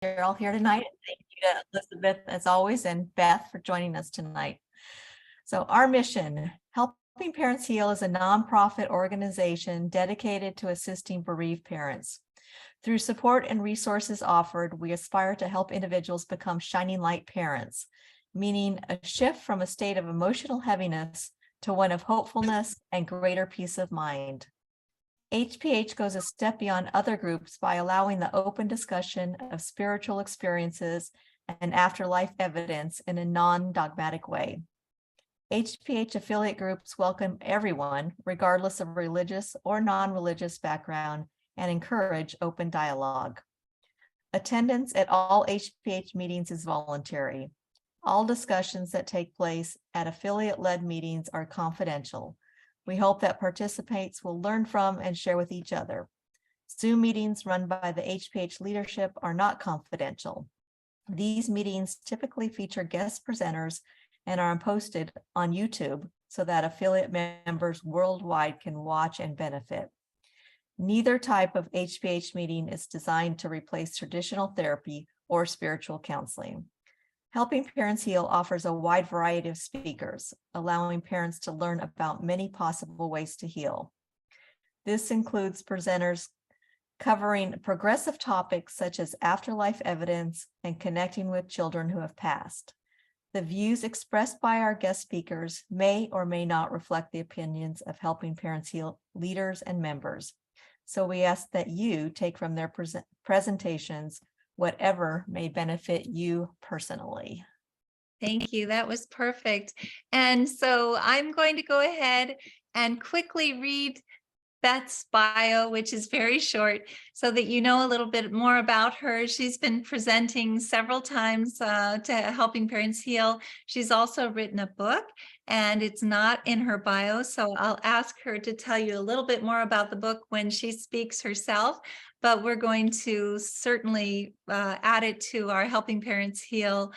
you're all here tonight. And thank you to Elizabeth, as always, and Beth for joining us tonight. So our mission, Helping Parents Heal, is a nonprofit organization dedicated to assisting bereaved parents. Through support and resources offered, we aspire to help individuals become shining light parents, meaning a shift from a state of emotional heaviness to one of hopefulness and greater peace of mind. HPH goes a step beyond other groups by allowing the open discussion of spiritual experiences and afterlife evidence in a non-dogmatic way. HPH affiliate groups welcome everyone, regardless of religious or non-religious background, and encourage open dialogue. Attendance at all HPH meetings is voluntary. All discussions that take place at affiliate-led meetings are confidential. We hope that participants will learn from and share with each other. Zoom meetings run by the HPH leadership are not confidential. These meetings typically feature guest presenters and are posted on YouTube so that affiliate members worldwide can watch and benefit. Neither type of HPH meeting is designed to replace traditional therapy or spiritual counseling. Helping Parents Heal offers a wide variety of speakers, allowing parents to learn about many possible ways to heal. This includes presenters covering progressive topics such as afterlife evidence and connecting with children who have passed. The views expressed by our guest speakers may or may not reflect the opinions of Helping Parents Heal leaders and members. So we ask that you take from their presentations whatever may benefit you personally. Thank you. That was perfect. And so I'm going to go ahead and quickly read Beth's bio, which is very short, so that you know a little bit more about her. She's been presenting several times to Helping Parents Heal. She's also written a book, and it's not in her bio, so I'll ask her to tell you a little bit more about the book when she speaks herself, but we're going to certainly add it to our Helping Parents Heal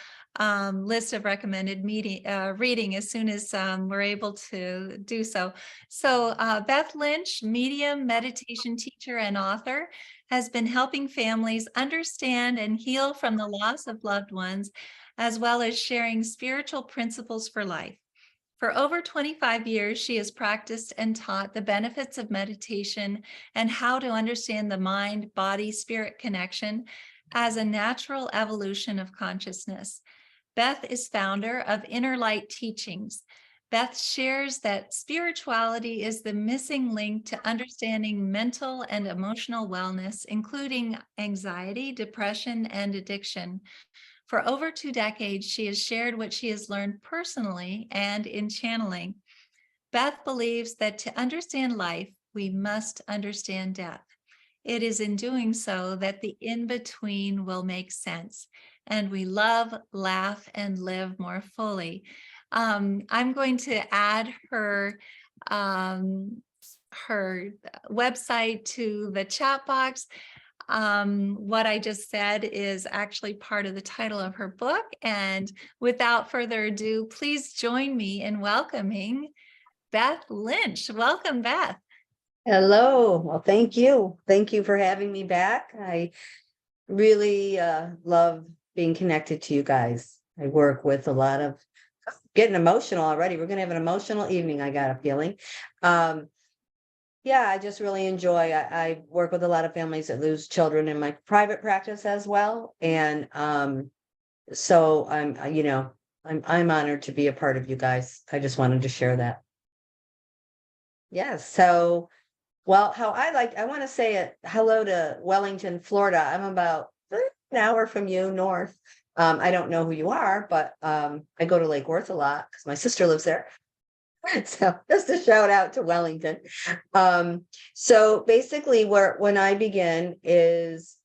list of recommended reading as soon as we're able to do so. So Beth Lynch, medium, meditation teacher, and author, has been helping families understand and heal from the loss of loved ones, as well as sharing spiritual principles for life. For over 25 years, she has practiced and taught the benefits of meditation and how to understand the mind, body, spirit connection as a natural evolution of consciousness. Beth is founder of Inner Light Teachings. Beth shares that spirituality is the missing link to understanding mental and emotional wellness, including anxiety, depression, and addiction. For over 2 decades, she has shared what she has learned personally and in channeling. Beth believes that to understand life, we must understand death. It is in doing so that the in-between will make sense, and we love, laugh, and live more fully. I'm going to add her website to the chat box. What I just said is actually part of the title of her book. And without further ado, please join me in welcoming Beth Lynch. Welcome, Beth. Hello. Well, thank you. Thank you for having me back. I really love being connected to you guys. I work with a lot of getting emotional already. We're going to have an emotional evening, I got a feeling. Yeah, I just really enjoy. I work with a lot of families that lose children in my private practice as well. And so I'm honored to be a part of you guys. I just wanted to share that. Yeah, so well, I want to say hello to Wellington, Florida. I'm about an hour from you north. I don't know who you are, but I go to Lake Worth a lot because my sister lives there. So just a shout out to Wellington. So basically when I begin is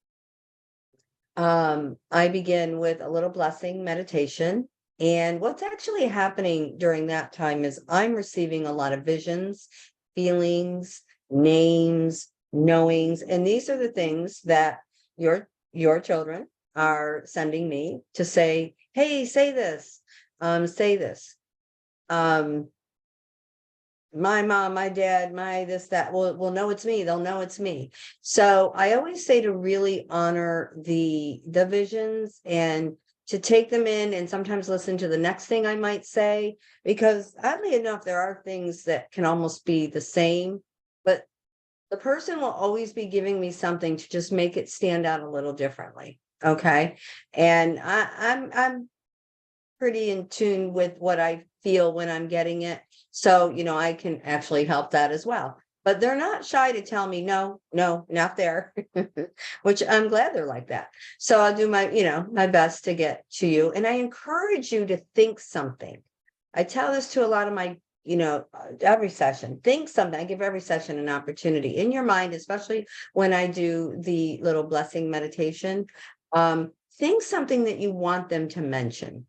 I begin with a little blessing meditation. And what's actually happening during that time is I'm receiving a lot of visions, feelings, names, knowings, and these are the things that your children are sending me to say, hey, say this, say this. my mom, my dad, my this, that, will know it's me. They'll know it's me. So I always say to really honor the visions and to take them in and sometimes listen to the next thing I might say, because oddly enough, there are things that can almost be the same, but the person will always be giving me something to just make it stand out a little differently. Okay. And I'm pretty in tune with what I feel when I'm getting it. So, I can actually help that as well. But they're not shy to tell me, no, not there, which I'm glad they're like that. So I'll do my, my best to get to you. And I encourage you to think something. I tell this to a lot of my, every session, think something. I give every session an opportunity in your mind, especially when I do the little blessing meditation. Think something that you want them to mention.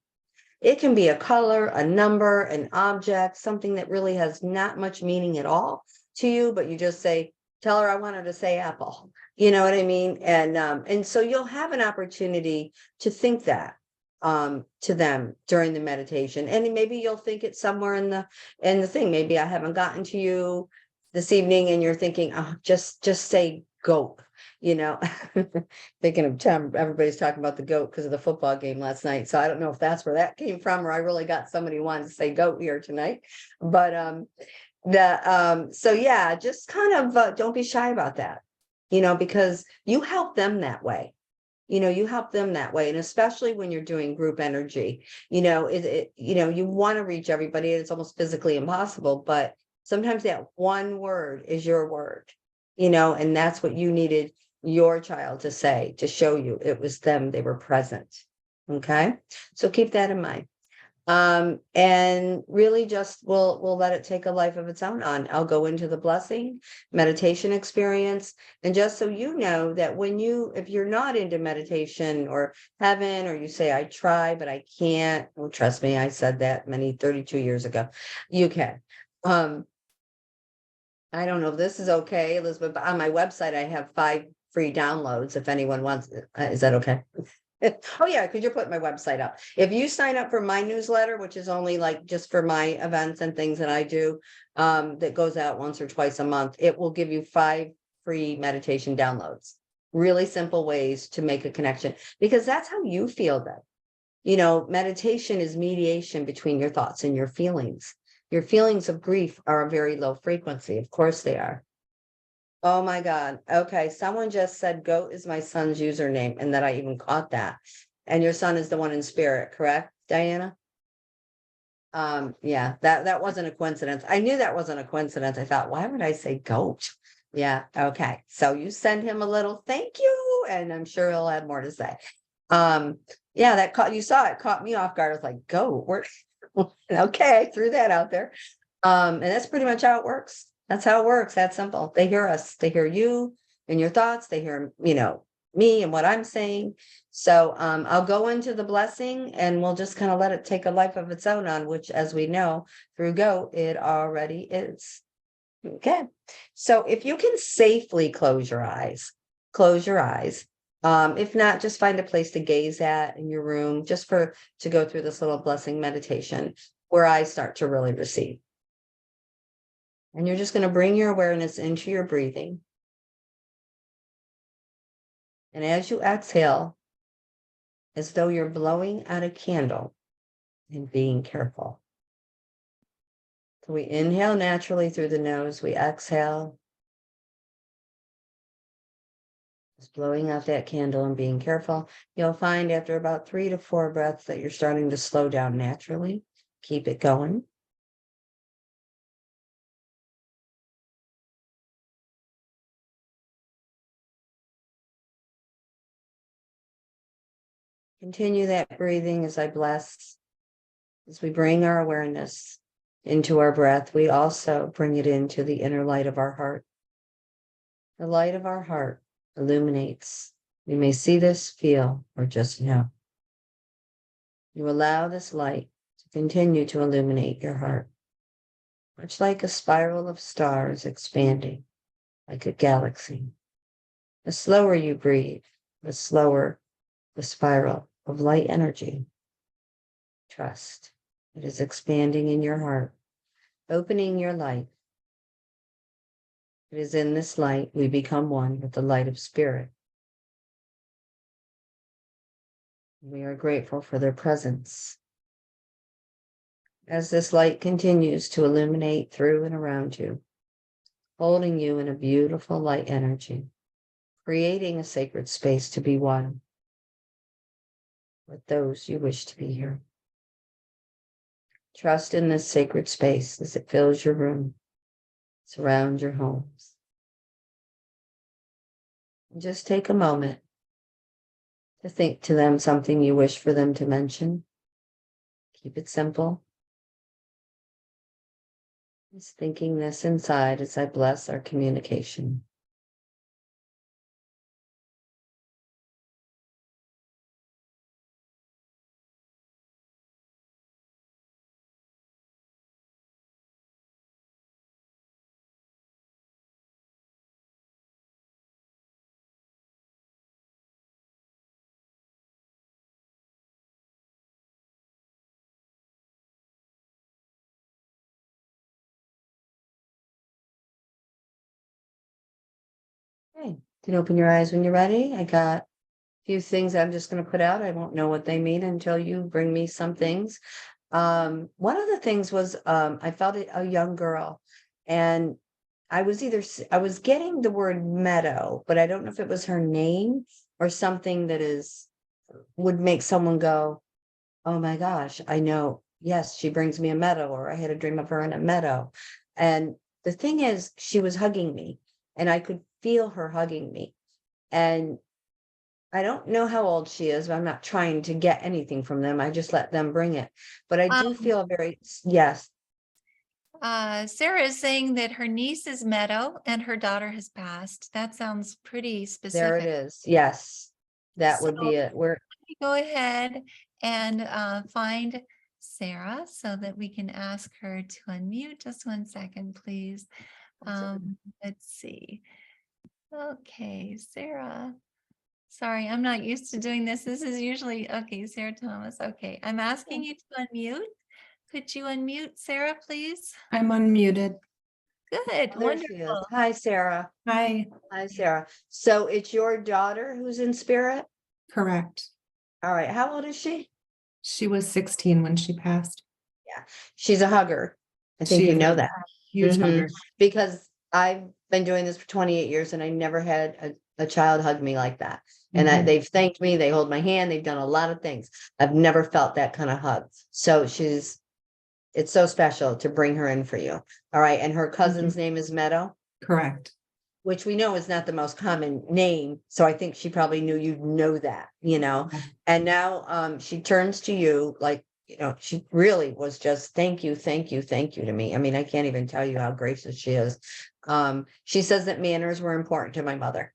It can be a color, a number, an object, something that really has not much meaning at all to you, but you just say, tell her I want her to say apple. You know what I mean? And so you'll have an opportunity to think that to them during the meditation. And maybe you'll think it somewhere in the thing. Maybe I haven't gotten to you this evening and you're thinking, oh, just say goat. Thinking of Tim, everybody's talking about the goat because of the football game last night. So I don't know if that's where that came from, or I really got somebody who wanted to say goat here tonight. But so yeah, just kind of don't be shy about that, because you help them that way. You help them that way. And especially when you're doing group energy, you want to reach everybody. And it's almost physically impossible, but sometimes that one word is your word, and that's what you needed your child to say, to show you it was them, they were present. Okay. So keep that in mind. And really just we'll let it take a life of its own on. I'll go into the blessing meditation experience. And just so you know that if you're not into meditation or heaven, or you say, I try, but I can't, well, trust me, I said that 32 years ago, you can. I don't know if this is okay, Elizabeth, but on my website, I have 5 free downloads if anyone wants it. Is that okay? Oh yeah, because you're putting my website up. If you sign up for my newsletter, which is only like just for my events and things that I do, that goes out once or twice a month, it will give you 5 free meditation downloads. Really simple ways to make a connection, because that's how you feel that. Meditation is mediation between your thoughts and your feelings. Your feelings of grief are a very low frequency. Of course they are. Oh my God. Okay. Someone just said goat is my son's username, and that I even caught that. And your son is the one in spirit, correct, Diana? Yeah, that wasn't a coincidence. I knew that wasn't a coincidence. I thought, why would I say goat? Yeah. Okay. So you send him a little thank you, and I'm sure he'll have more to say. Yeah, you saw it, caught me off guard. I was like, goat. Okay, I threw that out there. And that's pretty much how it works. That's how it works. That's simple. They hear us. They hear you and your thoughts. They hear, me and what I'm saying. So I'll go into the blessing, and we'll just kind of let it take a life of its own on, which, as we know, through Go, it already is. Okay. So if you can safely close your eyes. If not, just find a place to gaze at in your room, just to go through this little blessing meditation where I start to really receive. And you're just going to bring your awareness into your breathing. And as you exhale, as though you're blowing out a candle, and being careful. So we inhale naturally through the nose, we exhale, just blowing out that candle and being careful. You'll find after about 3 to 4 breaths that you're starting to slow down naturally. Keep it going. Continue that breathing as I bless. As we bring our awareness into our breath, we also bring it into the inner light of our heart. The light of our heart illuminates. You may see this, feel, or just know. You allow this light to continue to illuminate your heart, much like a spiral of stars expanding, like a galaxy. The slower you breathe, the slower the spiral of light energy. Trust. It is expanding in your heart, opening your light It is in this light we become one with the light of spirit. We are grateful for their presence. As this light continues to illuminate through and around you, holding you in a beautiful light energy, creating a sacred space to be one with those you wish to be here. Trust in this sacred space as it fills your room, surrounds your homes. Just take a moment to think to them something you wish for them to mention. Keep it simple. Just thinking this inside as I bless our communication. Okay, you can open your eyes when you're ready. I got a few things I'm just going to put out. I won't know what they mean until you bring me some things. One of the things was I felt a young girl, and I was getting the word meadow, but I don't know if it was her name or something that would make someone go, oh my gosh, I know. Yes, she brings me a meadow, or I had a dream of her in a meadow. And the thing is, she was hugging me, and I could feel her hugging me. And I don't know how old she is, but I'm not trying to get anything from them. I just let them bring it. But I do feel yes, Sarah is saying that her niece is Meadow and her daughter has passed. That sounds pretty there it specific. is. Yes, that would So be it. We're go ahead and find Sarah so that we can ask her to unmute. Just 1 second, please. Let's see. Okay, Sarah. Sorry, I'm not used to doing this. This is usually, okay, Sarah Thomas. Okay, I'm asking you to unmute. Could you unmute Sarah, please? I'm unmuted. Good, there she is. wonderful. Hi, Sarah. Hi, Hi, Sarah. So it's your daughter who's in spirit? correct. All right. How old is she? She was 16 when she passed. She's a hugger. I think She you is know a that. huge Mhm. hugger. Because I've been doing this for 28 years and I never had a child hug me like that. And they've thanked me, they hold my hand, they've done a lot of things. I've never felt that kind of hug. So it's so special to bring her in for you. All right. And her cousin's name is Meadow, Correct. which we know is not the most common name. So I think she probably knew you'd know that, Okay. and now she turns to you like, she really was just thank you, thank you, thank you to me. I mean, I can't even tell you how gracious she is. She says that manners were important to my mother.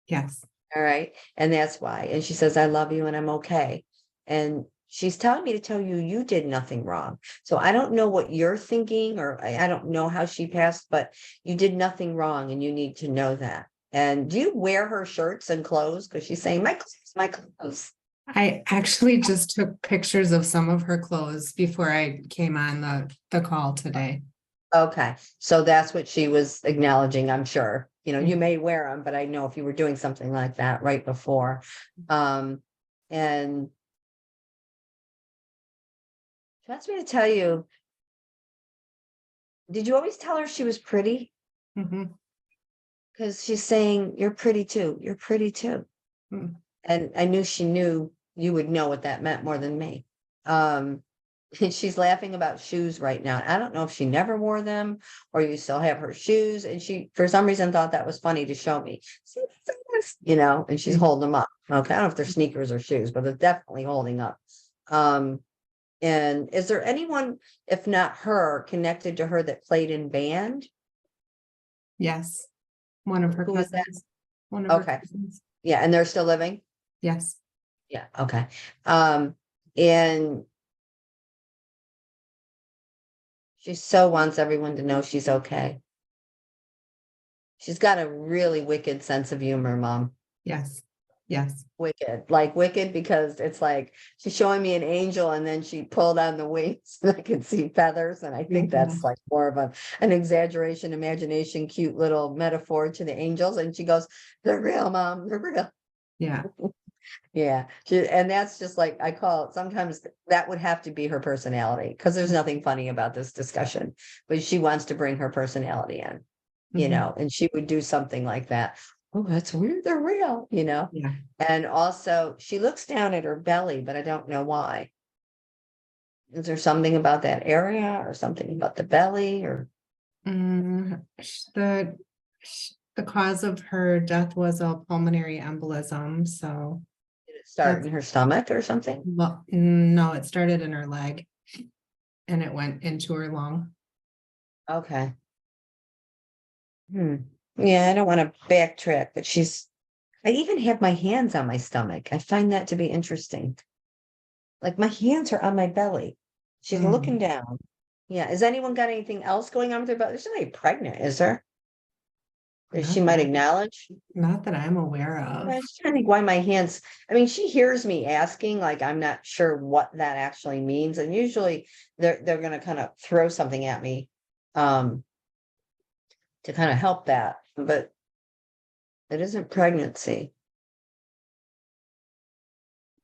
Yes. All right. And that's why. And she says, I love you and I'm okay. And she's telling me to tell you, you did nothing wrong. So I don't know what you're thinking, or I don't know how she passed, but you did nothing wrong and you need to know that. And do you wear her shirts and clothes? Because she's saying, my clothes, my clothes. I actually just took pictures of some of her clothes before I came on the call today. Okay. So that's what she was acknowledging, I'm sure. You may wear them, but I know if you were doing something like that right before. And she asked me to tell you, did you always tell her she was pretty? Mhm. Because she's saying, you're pretty too. You're pretty too. Mm. And I knew she knew you would know what that meant more than me. And she's laughing about shoes right now. I don't know if she never wore them or you still have her shoes. And she, for some reason, thought that was funny to show me. See, and she's holding them up. Okay. I don't know if they're sneakers or shoes, but they're definitely holding up. And is there anyone, if not her, connected to her that played in band? Yes. One of her Who is that? cousins. One of her Okay. cousins. Yeah. And they're still living? Yes. Yeah. Okay. And she so wants everyone to know she's okay. She's got a really wicked sense of humor, Mom. Yes. Yes. Wicked, because it's like she's showing me an angel and then she pulled on the wings and I could see feathers. And I think that's like more of an exaggeration, imagination, cute little metaphor to the angels. And she goes, "They're real, Mom, they're real." Yeah. Yeah. And that's just like I call it, sometimes that would have to be her personality, because there's nothing funny about this discussion, but she wants to bring her personality in, Mhm. and she would do something like that. "Oh, that's weird. They're real," Yeah. And also she looks down at her belly, but I don't know why. Is there something about that area or something about the belly or The the cause of her death was a pulmonary embolism. So did it start that's, in her stomach or something? well, no, it started in her leg and it went into her lung. Okay. Yeah, I don't want to backtrack, but I even have my hands on my stomach. I find that to be interesting. Like my hands are on my belly. She's looking down. Yeah. Has anyone got anything else going on with her belly? There's nobody pregnant, is there? That she Not might that, acknowledge. not that I'm aware I of. was trying to think why my hands. I mean, she hears me asking, like I'm not sure what that actually means. And usually they're gonna kind of throw something at me um to kind of help that. But it isn't pregnancy.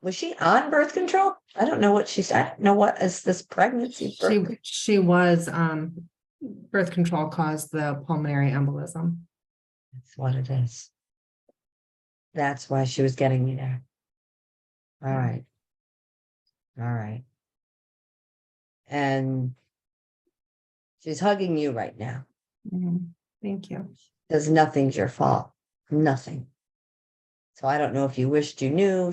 Was she on birth control? I don't know what she's, I don't know what is this pregnancy birth. She was birth control caused the pulmonary embolism. That's what it is. That's why she was getting me there. All right. All right. And she's hugging you right now Thank you. because nothing's your fault. Nothing. So I don't know if you wished you knew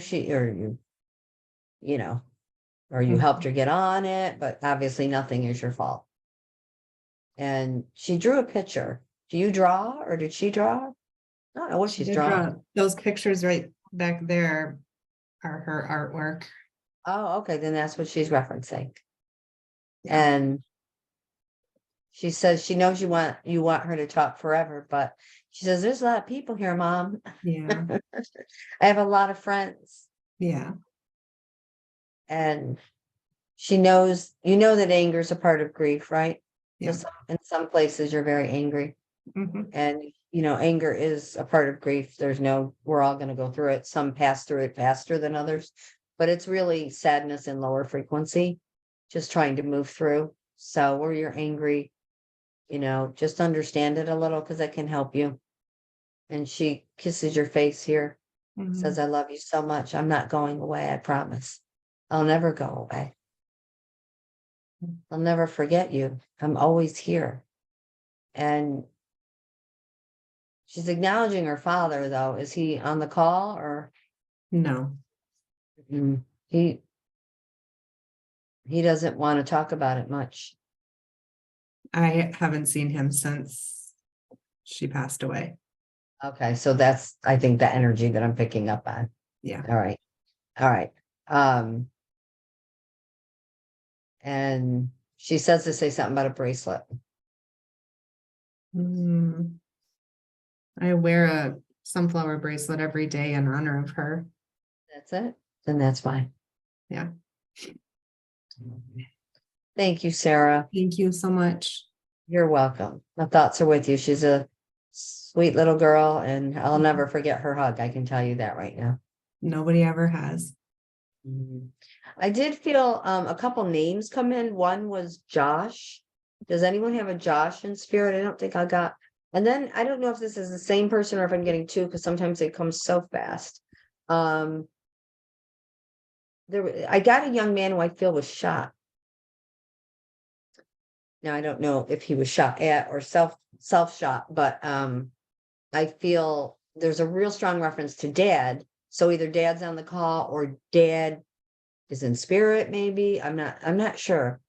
you know, or you helped her get on it, but obviously nothing is your fault. And she drew a picture. Do you draw or did she draw? I don't know what she's Did drawing. those pictures right back there are her artwork. Oh, okay, then that's what she's referencing. Yeah. And she says she knows you want her to talk forever, but she says there's a lot of people here, Mom. Yeah. I have a lot of friends. Yeah. And she knows, that anger is a part of grief, right? Yeah. Just in some places you're very angry. Mhm. And anger is a part of grief. We're all going to go through it. Some pass through it faster than others, but it's really sadness in lower frequency, just trying to move through. So where you're angry, just understand it a little because it can help you. And she kisses your face here, says, Mhm. "I love you so much. I'm not going away. I promise. I'll never go away. I'll never forget you. I'm always here." And she's acknowledging her father, though. Is he on the call or No, he doesn't want to talk about it much? I haven't seen him since she passed away. Okay, so that's, I think, the energy that I'm picking up on. Yeah. All right. All right. And she says to say something about a bracelet. Mm. I wear a sunflower bracelet every day in honor of her. That's it. Then that's fine. Yeah. Thank you, Sarah. Thank you so much. You're welcome. My thoughts are with you. She's a sweet little girl, and I'll never forget her hug. I can tell you that right now. Nobody ever has. I did feel a couple names come in. One was Josh. Does anyone have a Josh in spirit? I don't think I got. And then I don't know if this is the same person or if I'm getting two, because sometimes they come so fast. I got a young man who I feel was shot. Now I don't know if he was shot at or self shot, but I feel there's a real strong reference to Dad. So either Dad's on the call or Dad is in spirit, maybe. I'm not sure.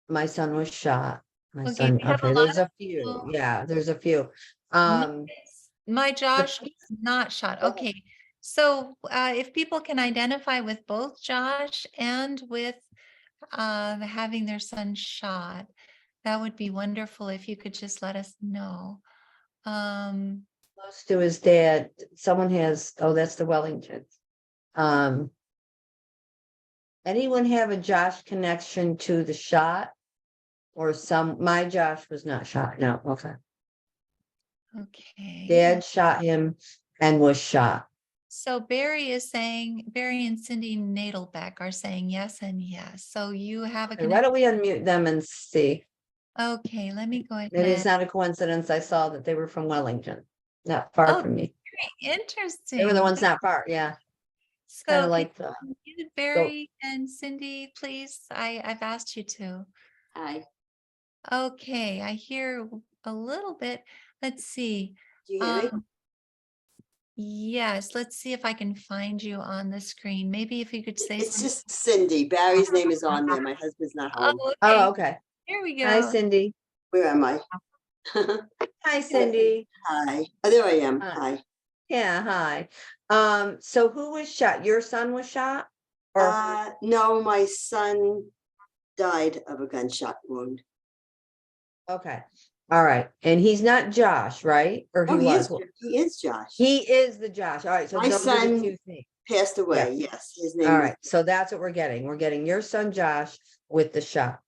My son was shot. My Okay, son, we have a okay, lot there's of a few. people. Yeah, there's a few. My Josh the- was not shot. Go ahead. Okay, so if people can identify with both Josh and with having their son shot, that would be wonderful if you could just let us know. close to his dad. Someone has, oh, that's the Wellington. Anyone have a Josh connection to the shot? Or my Josh was not shot, no, okay. Okay. Dad shot him and was shot. So Barry and Cindy Nadelbeck are saying yes and yes. So you have a Okay, why connection. don't we unmute them and see? Okay, let me go ahead. Maybe it's and- not a coincidence. I saw that they were from Wellington, not far Oh, from me. very They interesting. were the ones not far, yeah. Kind So of like the, can you mute Barry and Cindy, please? I've asked you to. hi. Okay, I hear a little bit. Let's see. Do you hear me? Yes, let's see if I can find you on the screen. Maybe if you could say It's something. just Cindy. Barry's name is on there. My husband's not home. Oh, Oh, okay. okay. Here we Hi, go. Cindy. Where am I? Hi, Cindy. Hi. Oh, there I am. Hi. Hi. Yeah, hi. So who was shot? Your son was shot? Or, No, my son died of a gunshot wound. okay, all right. And he's not Josh, right? Or he Oh, was? he is Josh. He is the Josh. All right, so My those are the son two things. Passed away. Yes, his name All was right, so that's what we're getting. We're getting your son Josh with the shot.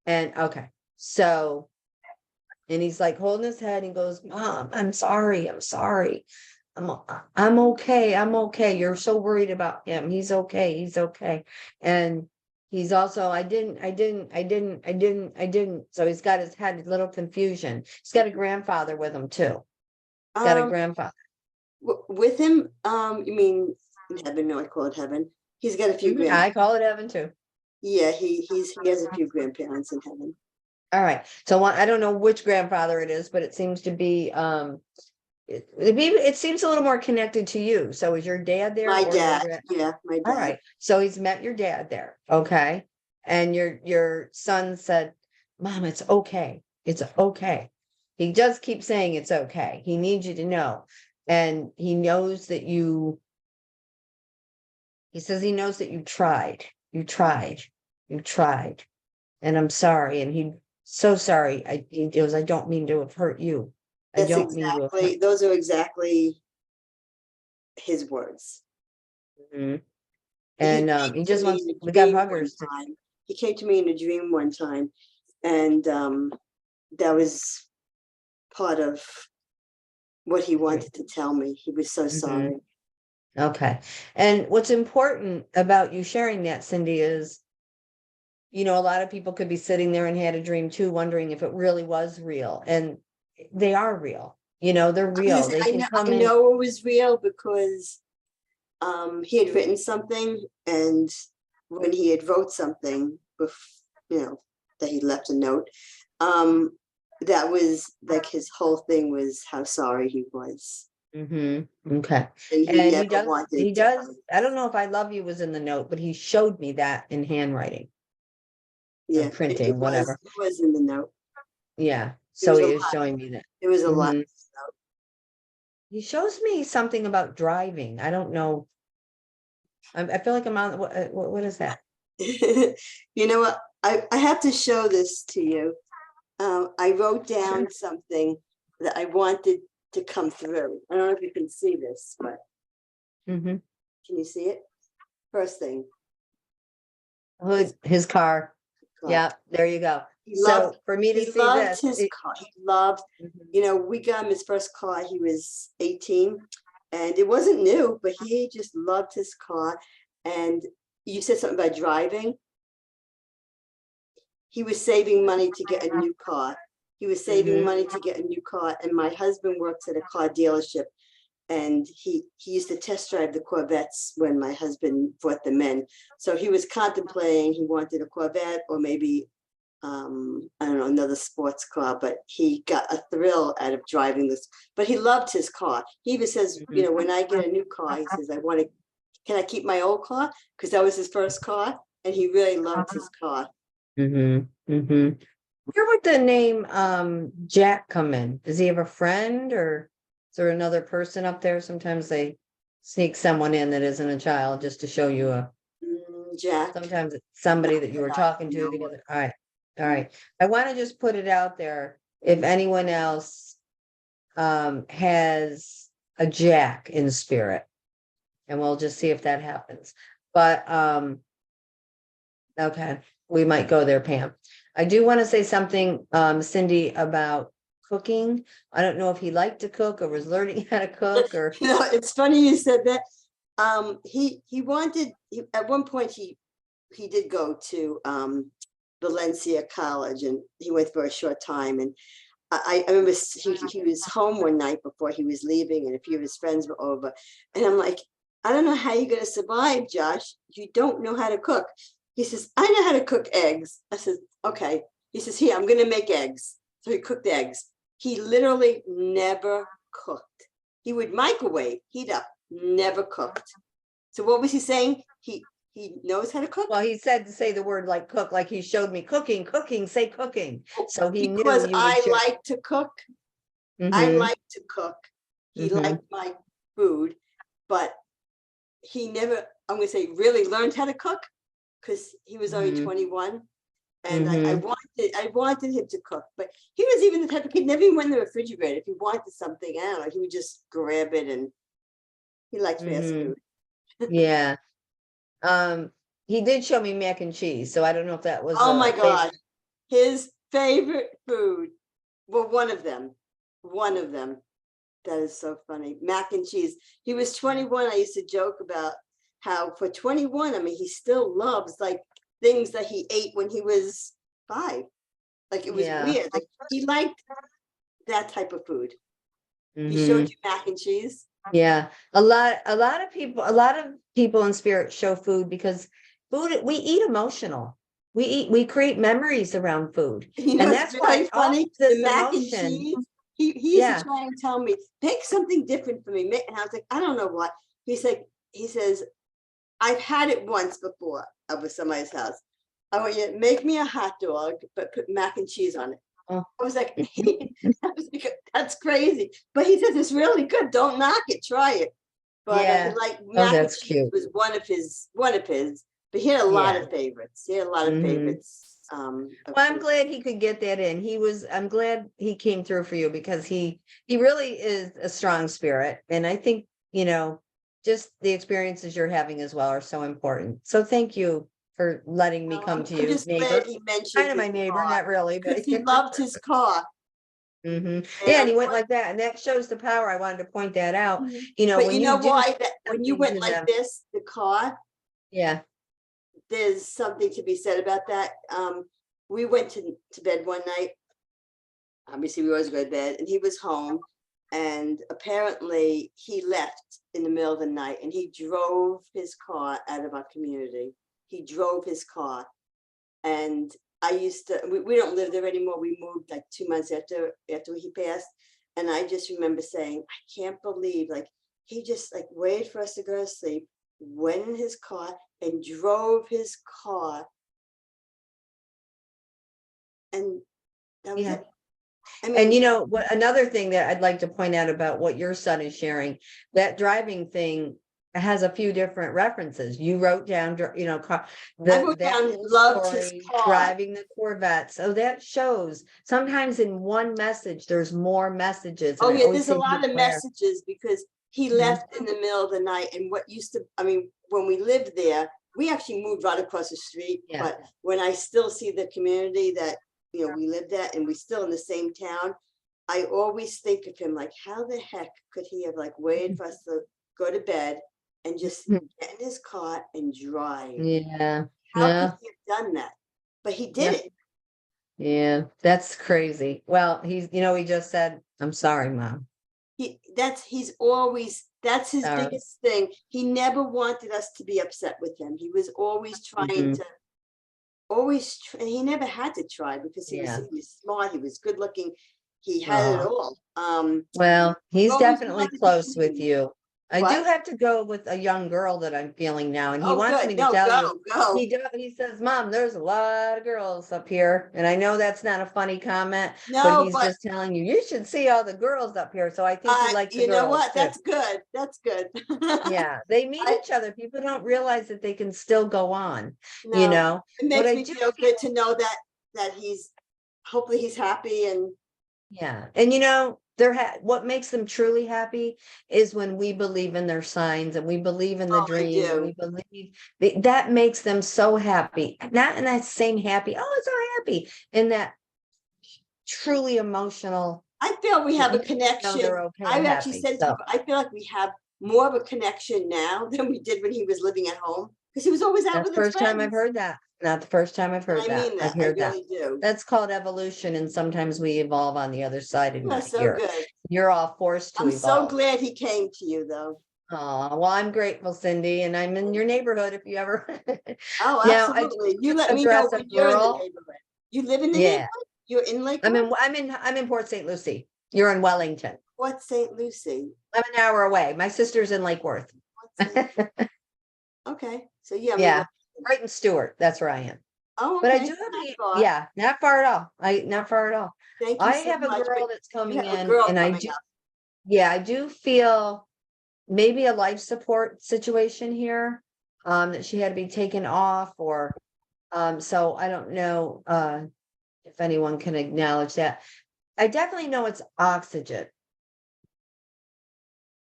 And okay, so. And he's like holding his head and goes, Mom, I'm sorry. I'm sorry. I'm okay. I'm okay. You're so worried about him. He's okay. He's okay. And he's also, I didn't. So he's got his head a little confusion. He's got a grandfather with him too. Got a grandfather. with him. You mean in heaven? No, I call it heaven. He's got a few Mhm, I call it Evan too. Yeah, he has a few grandparents in heaven. All right, so I don't know which grandfather it is, but it seems to be, it seems a little more connected to you. So is your dad there? My or your dad. Yeah, my dad. All right, so he's met your dad there, okay? And your son said, Mom, it's okay. It's okay. He does keep saying it's okay. He needs you to know. And he knows that he says he knows that you tried. You tried. You tried. And I'm sorry. And he so sorry. He goes, I don't mean to have hurt you. I That's don't mean to have hurt exactly. Those are exactly his words. you. And came he to just me wants, in a we got dream one huggers. time. He came to me in a dream one time, and that was part of what he wanted to tell me. He was so sorry. Okay. And what's important about you sharing that, Cindy, is, a lot of people could be sitting there and had a dream too, wondering if it really was real. And they are real. They're real. They can come I in. know it was real because he had written something, and when he had wrote something, that he left a note, that was like his whole thing was how sorry he was. Okay. And And never he wanted does, to- I don't know if I love you was in the note, but he showed me that in handwriting. yeah, printing, whatever. It was in the note. Yeah. There So was he a is lot. showing me that. It was a lot. Mhm. He shows me something about driving. I don't know. I feel like I'm on, what is that? You know what? I have to show this to you. I wrote down something that I wanted to come through. I don't know if you can see this, but Mhm. can you see it? First thing. His car. car. Yeah, there you go. He So loved, for me to he see loved this. his car. He loved, we got him his first car. He was 18 and it wasn't new, but he just loved his car. And you said something about driving. He was saving money to get a new car. He was saving money to get a new car. And my husband works at a car dealership. And he used to test drive the Corvettes when my husband brought them in. So he was contemplating, he wanted a Corvette or maybe, I don't know, another sports car, but he got a thrill out of driving this. But he loved his car. He even says, when I get a new car, he says, can I keep my old car? Because that was his first car. And he really loved his car. Where would the name Jack come in? Does he have a friend, or is there another person up there? Sometimes they sneak someone in that isn't a child just to show you Jack. sometimes it's somebody that you were talking to together. All right. I want to just put it out there. If anyone else has a Jack in spirit. And we'll just see if that happens. But, okay, we might go there, Pam. I do want to say something, Cindy, about cooking. I don't know if he liked to cook or was learning how to cook or. You know, it's funny you said that. At one point he did go to Valencia College, and he went for a short time. And I remember he was home one night before he was leaving, and a few of his friends were over. And I'm like, I don't know how you're gonna survive, Josh. You don't know how to cook. He says, I know how to cook eggs. I said, okay. He says, here, I'm gonna make eggs. So he cooked eggs. He literally never cooked. He would microwave, heat up, never cooked. So what was he saying? He knows how to cook? Well, he said to say the word like cook, like he showed me cooking, say cooking. So he knew Because you would I show- like to cook. I Mhm, like to cook. He Mhm. liked my food, but he never, I'm gonna say, really learned how to cook, because he was only Mhm. 21. And I Mhm. wanted him to cook, but he was even the type of kid, never even went in the refrigerator. If he wanted something, I don't know, he would just grab it, and he liked fast Mhm. food. Yeah. He did show me mac and cheese, so I don't know if that was Oh my a God, his favorite food. Well, one of them. That is so funny. Mac and cheese. He was 21. I used to joke about how for 21, I mean, he still loves like things that he ate when he was 5. Like it was Yeah. weird. Like he liked that type of food. He Mhm. showed you mac and cheese. Yeah, a lot of people in spirit show food because food, we eat emotional. We create memories around food. You know, And it's that's why very all funny. this The mac and emotion, cheese. He used Yeah. to try and tell me, make something different for me. And I was like, I don't know what. He says, I've had it once before over somebody's house. I want you to make me a hot dog, but put mac and cheese on it. Oh. I was like, that's crazy. But he says it's really good. Don't knock it. Try it. But Yeah. like mac and that's cheese cute. was one of his. But he had a lot Yeah. of favorites. He had a lot of Mhm. favorites. Well, I'm food. glad he could get that in. I'm glad he came through for you because he really is a strong spirit. And I think, just the experiences you're having as well are so important. So thank you for letting me come to I'm you, just neighbor. glad he mentioned Kind of my his neighbor, car, not really, but. because he loved his car. Yeah, and he went like that, and that shows the power. I wanted to point that out. But When you know do why? That when you something went to like them- this, the car, Yeah. there's something to be said about that. We went to bed one night. Obviously, we always go to bed, and he was home. And apparently, he left in the middle of the night, and he drove his car out of our community. He drove his car, and I used to. We don't live there anymore. We moved like 2 months after he passed, and I just remember saying, I can't believe like he just like waited for us to go to sleep, went in his car, and drove his car, and that was Yeah. it. I mean, And what another thing that I'd like to point out about what your son is sharing, that driving thing has a few different references. You wrote down, car, I wrote down whole loved his story, car. driving the Corvette. So that shows sometimes in one message, there's more messages. Oh and I yeah, always there's a say lot of beware. messages because he Mhm. left in the middle of the night, and when we lived there, we actually moved right across the street. Yeah. But when I still see the community that we lived at, and we still in the same town, I always think of him like, how the heck could he have like waited for us to go to bed and just Mhm. get in his car and drive? Yeah. How Yeah. could he have done that? But he did it. Yeah. That's crazy. Well, he just said, I'm sorry, Mom. That's his Sorry. biggest thing. He never wanted us to be upset with him. He was always trying Mhm. to and he never had to try because he Yeah. was smart, he was good looking, he had it all. Well, he's always definitely wanted to close with change. you. I do What? have to go with a young girl that I'm feeling now, and he Oh, wants good. me to No, tell you. go. He says, Mom, there's a lot of girls up here. And I know that's not a funny comment, but No, he's but just telling you should see all the girls up here. So I think he likes the you know girls what? too. That's good. That's good. Yeah, they meet I- each other. People don't realize that they can still go on, No, it What makes I me do feel good to know that he's hopefully he's happy and Yeah. And what makes them truly happy is when we believe in their signs and we believe in the Oh, I dream. And do. we believe that makes them so happy. Not in that same happy, oh, it's so happy, in that truly emotional. I feel we have a You know connection. they're okay I've and actually happy, said to so. people, I feel like we have more of a connection now than we did when he was living at home, because he was always out That's with the his first time I've friends. heard that. Not the first time I've And heard I that. mean I've that, I heard that. really do. That's called evolution, and sometimes we evolve on the other side and You are not so here. good. You're all forced to I'm so evolve. glad he came to you, though. Oh, well, I'm grateful, Cindy, and I'm in your neighborhood if you ever. Oh, Now, I absolutely. You let me know address a when you're in the girl. neighborhood. You live in the Yeah, neighborhood? You're in Lakewood? I'm in Port St. Lucie. You're in Wellington. What's St. Lucie? I'm an hour away. My sister's in Lake Worth. What's St. Okay, so yeah, Yeah, right in Stewart. That's where I am. Oh, But I okay. do have Not a, far. yeah, not far at all. Not far at all. Thank you I so have a much. girl But that's you coming have a in, girl and I coming do, up. yeah, I do feel maybe a life support situation here. That she had to be taken off, or so I don't know if anyone can acknowledge that. I definitely know it's oxygen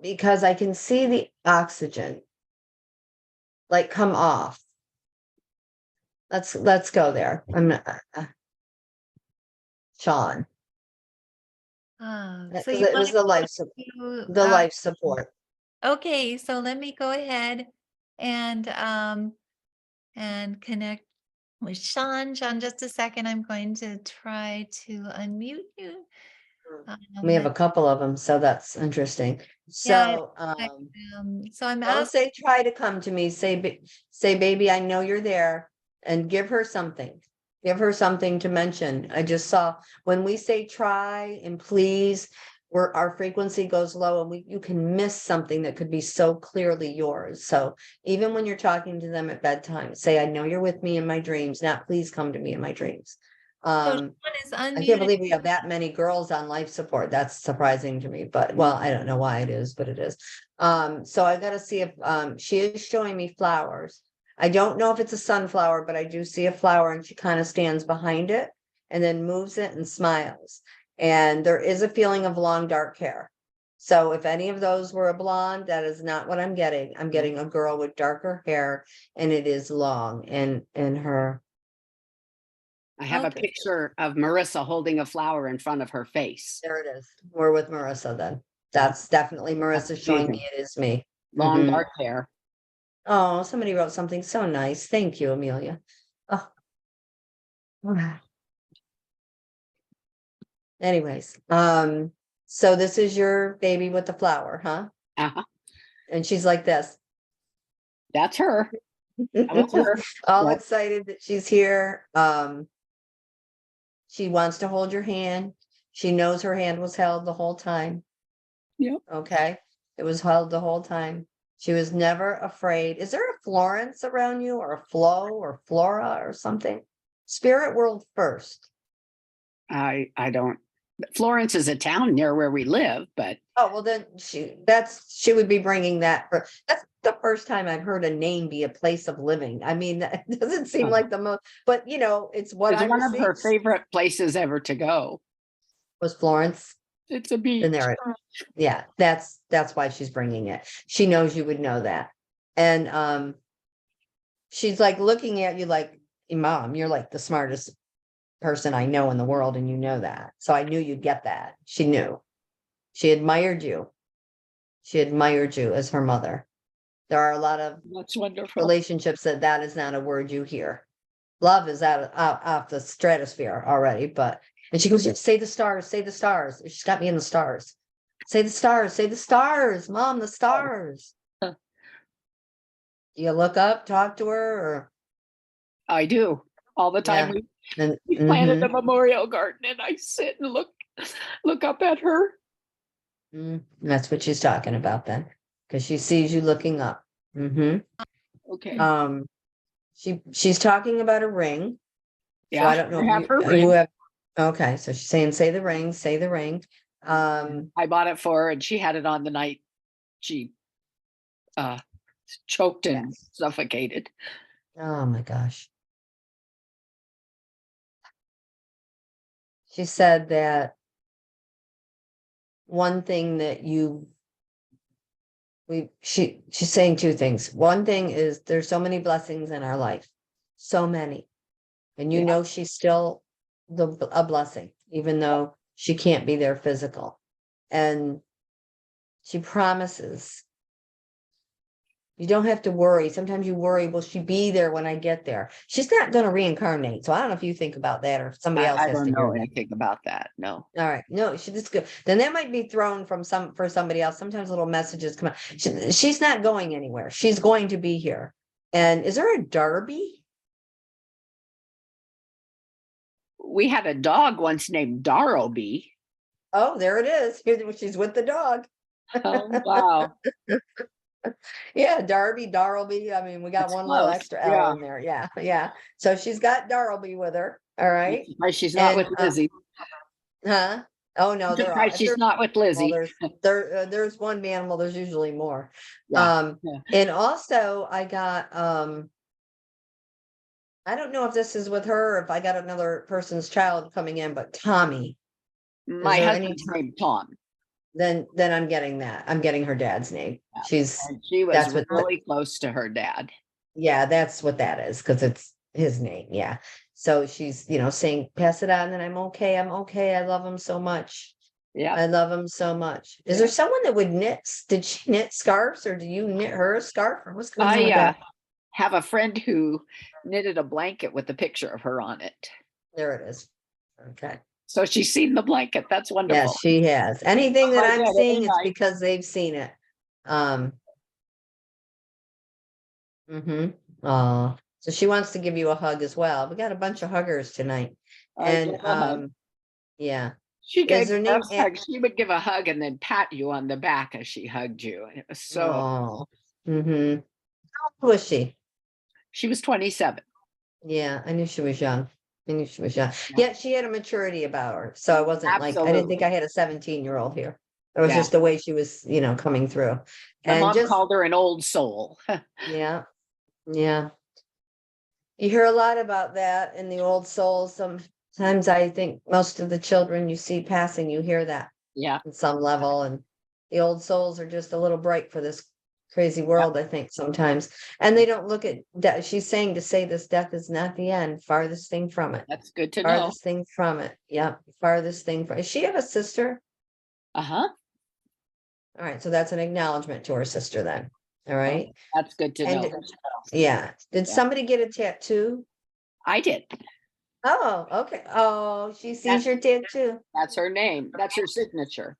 because I can see the oxygen like come off. Let's go there. I'm not, Sean. So Because you it want was the life support. to, The life support. okay, so let me go ahead and connect with Sean. Sean, just a second. I'm going to try to unmute you. We have a But couple of them, so that's interesting. yeah, So, so I'm don't asking. say try to come to me. Say, baby, I know you're there, and give her something. Give her something to mention. I just saw when we say try and please, where our frequency goes low, and you can miss something that could be so clearly yours. So even when you're talking to them at bedtime, say, I know you're with me in my dreams. Now, please come to me in my dreams. So Sean is I can't unmuted. believe we have that many girls on life support. That's surprising to me, but well, I don't know why it is, but it is. So I gotta see if, she is showing me flowers. I don't know if it's a sunflower, but I do see a flower, and she kind of stands behind it and then moves it and smiles. And there is a feeling of long, dark hair. So if any of those were a blonde, that is not what I'm getting. I'm getting a girl with darker hair, and it is long in her. I have a Okay. picture of Marissa holding a flower in front of her face. There it is. We're with Marissa then. That's definitely Marissa That's showing me amazing. it is me. Long Mhm. dark hair. Oh, somebody wrote something so nice. Thank you, Amelia. Oh. Anyways, so this is your baby with the flower, huh? Uh-huh. And she's like this. That's her. That was her. All Yeah. excited that she's here. She wants to hold your hand. She knows her hand was held the whole time. Yep. Okay. It was held the whole time. She was never afraid. Is there a Florence around you, or a Flo or Flora or something? Spirit world first. I don't. Florence is a town near where we live, but Oh, well then she would be bringing that. That's the first time I've heard a name be a place of living. I mean, that doesn't seem like the most, but it's what it's I one of her received. favorite places ever to go. Was Florence. It's a beach. Then there, yeah, that's why she's bringing it. She knows you would know that. And she's like looking at you like, Mom, you're like the smartest person I know in the world, and you know that. So I knew you'd get that. She knew. She admired you. She admired you as her mother. There are a lot of That's wonderful. relationships that is not a word you hear. Love is out off the stratosphere already, and she goes, say the stars, say the stars. She's got me in the stars. Say the stars, Mom, the stars. Huh. You look up, talk to her, or I do all the time. Yeah. We planted a memorial garden, and I sit and look up at her. That's what she's talking about then, because she sees you looking up. Okay. She's talking about a ring. So Yeah, I don't know I if have her you ring. have. Okay, so she's saying, say the ring, say the ring. I bought it for her, and she had it on the night she choked and Yes. suffocated. Oh my gosh. She said that one thing that she's saying two things. One thing is there's so many blessings in our life, so many. And you Yeah. know, she's still a blessing, even though she can't be there physical. And she promises you don't have to worry. Sometimes you worry, will she be there when I get there? She's not going to reincarnate. So I don't know if you think about that or if somebody else I has don't to know hear that. anything about that. No. All right. No, that's good. Then that might be thrown for somebody else. Sometimes little messages come out. She's not going anywhere. She's going to be here. And is there a Darby? We had a dog once named Darrowby. Oh, there it is. She's with the dog. Oh, wow. Yeah, Darby, Darrelby. I mean, we got That's one little close. extra L Yeah. in there. Yeah, yeah. So she's got Darrelby with her. All right. Surprised she's not with And, Lizzie. Huh? Oh no, they're all. Surprised If she's there's, not with well, Lizzie. there's one animal. There's usually more. Yeah. Yeah. And also I got I don't know if this is with her or if I got another person's child coming in, but Tommy. My there any husband's named Tom. Then I'm getting that. I'm getting her dad's name. Yeah. And she was that's what really close to her dad. yeah, that's what that is, because it's his name. Yeah. So she's, saying, pass it on, and I'm okay. I'm okay. I love him so much. Yeah. I love him so much. Is there someone that would knit? Did she knit scarves, or do you knit her a scarf, or what's going on with I that? have a friend who knitted a blanket with a picture of her on it. There it is. Okay. So she's seen the blanket. That's wonderful. Yes, she has. Anything that Oh, I'm yeah, that'd seeing, be it's nice. because they've seen it. So she wants to give you a hug as well. We got a bunch of huggers tonight. Give her a hug. Yeah. She gave her the name best hug. She would give a hug and then pat you on the back as she hugged you. It was so. How old was she? She was 27. Yeah, I knew she was young. Yeah, she had a maturity about her. So I wasn't I didn't think Absolutely. I had a 17-year-old here. It was Yeah. just the way she was, coming through. My And mom just, called her an old soul. yeah. Yeah. You hear a lot about that in the old souls. Sometimes I think most of the children you see passing, you hear that Yeah. on some level. And the old souls are just a little bright for this crazy world, I think, sometimes. And they don't look at death. She's saying to say this death is not the end, farthest thing from it. That's good to know. Farthest thing from it. Yeah. Farthest thing from. Does she have a sister? Uh-huh. All right. So that's an acknowledgement to her sister then. All right. That's good to know. Yeah. Did somebody get a tattoo? I did. Oh, okay. Oh, she sees your tattoo. That's her name. That's her signature.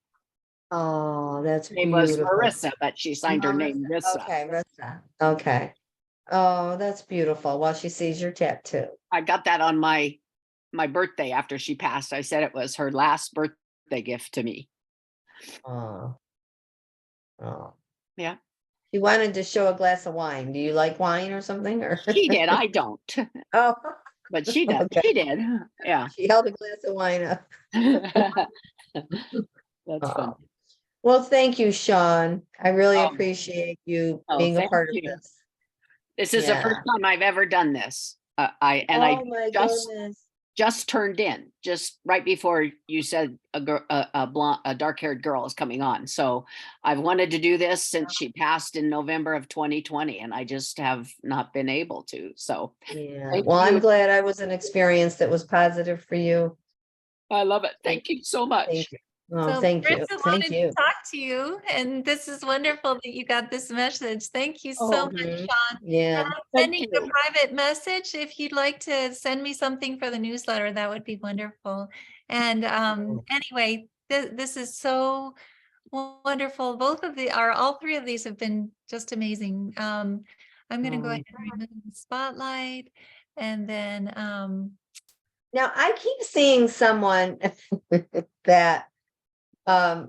Oh, that's Her name was beautiful. Marissa, but she signed her name Rissa. Okay, Rissa. Okay. Oh, that's beautiful. Well, she sees your tattoo. I got that on my birthday after she passed. I said it was her last birthday gift to me. Oh. Oh. Yeah. She wanted to show a glass of wine. Do you like wine or something? Or She did. I don't. Oh, But she does. Okay. She did. Yeah. she held a glass of wine up. That's fun. Well, thank you, Sean. I really Oh. appreciate you Oh, being a thank part of you. this. This is the first time I've ever done this. I my just goodness. just turned in just right before you said a dark-haired girl is coming on. So I've wanted to do this since she passed in November of 2020, and I just have not been able to. So Yeah. thank Well, I'm you. glad I was an experience that was positive for you. I love it. Thank you so much. Thank you. Oh, So thank you. Marissa Thank wanted you. to talk to you, and this is wonderful that you got this message. Thank you so Oh, much, Mhm. Sean. Yeah. And I'm Thank sending you. a private message. If you'd like to send me something for the newsletter, that would be wonderful. And anyway, this is so wonderful. All three of these have been just amazing. I'm going to go ahead and remove the spotlight, and then Now I keep seeing someone that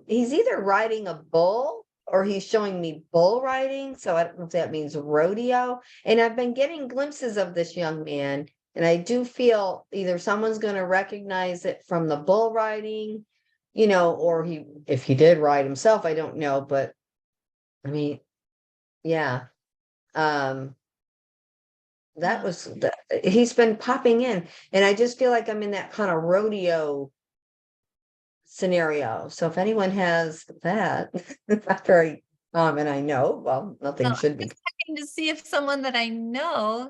he's either riding a bull or he's showing me bull riding. So I don't know if that means rodeo. And I've been getting glimpses of this young man, and I do feel either someone's going to recognize it from the bull riding, or if he did ride himself, I don't know, but I mean, yeah. He's been popping in, and I just feel like I'm in that kind of rodeo scenario. So if anyone has that, not very common, I know, well, nothing Well, should be. checking to see if someone that I know,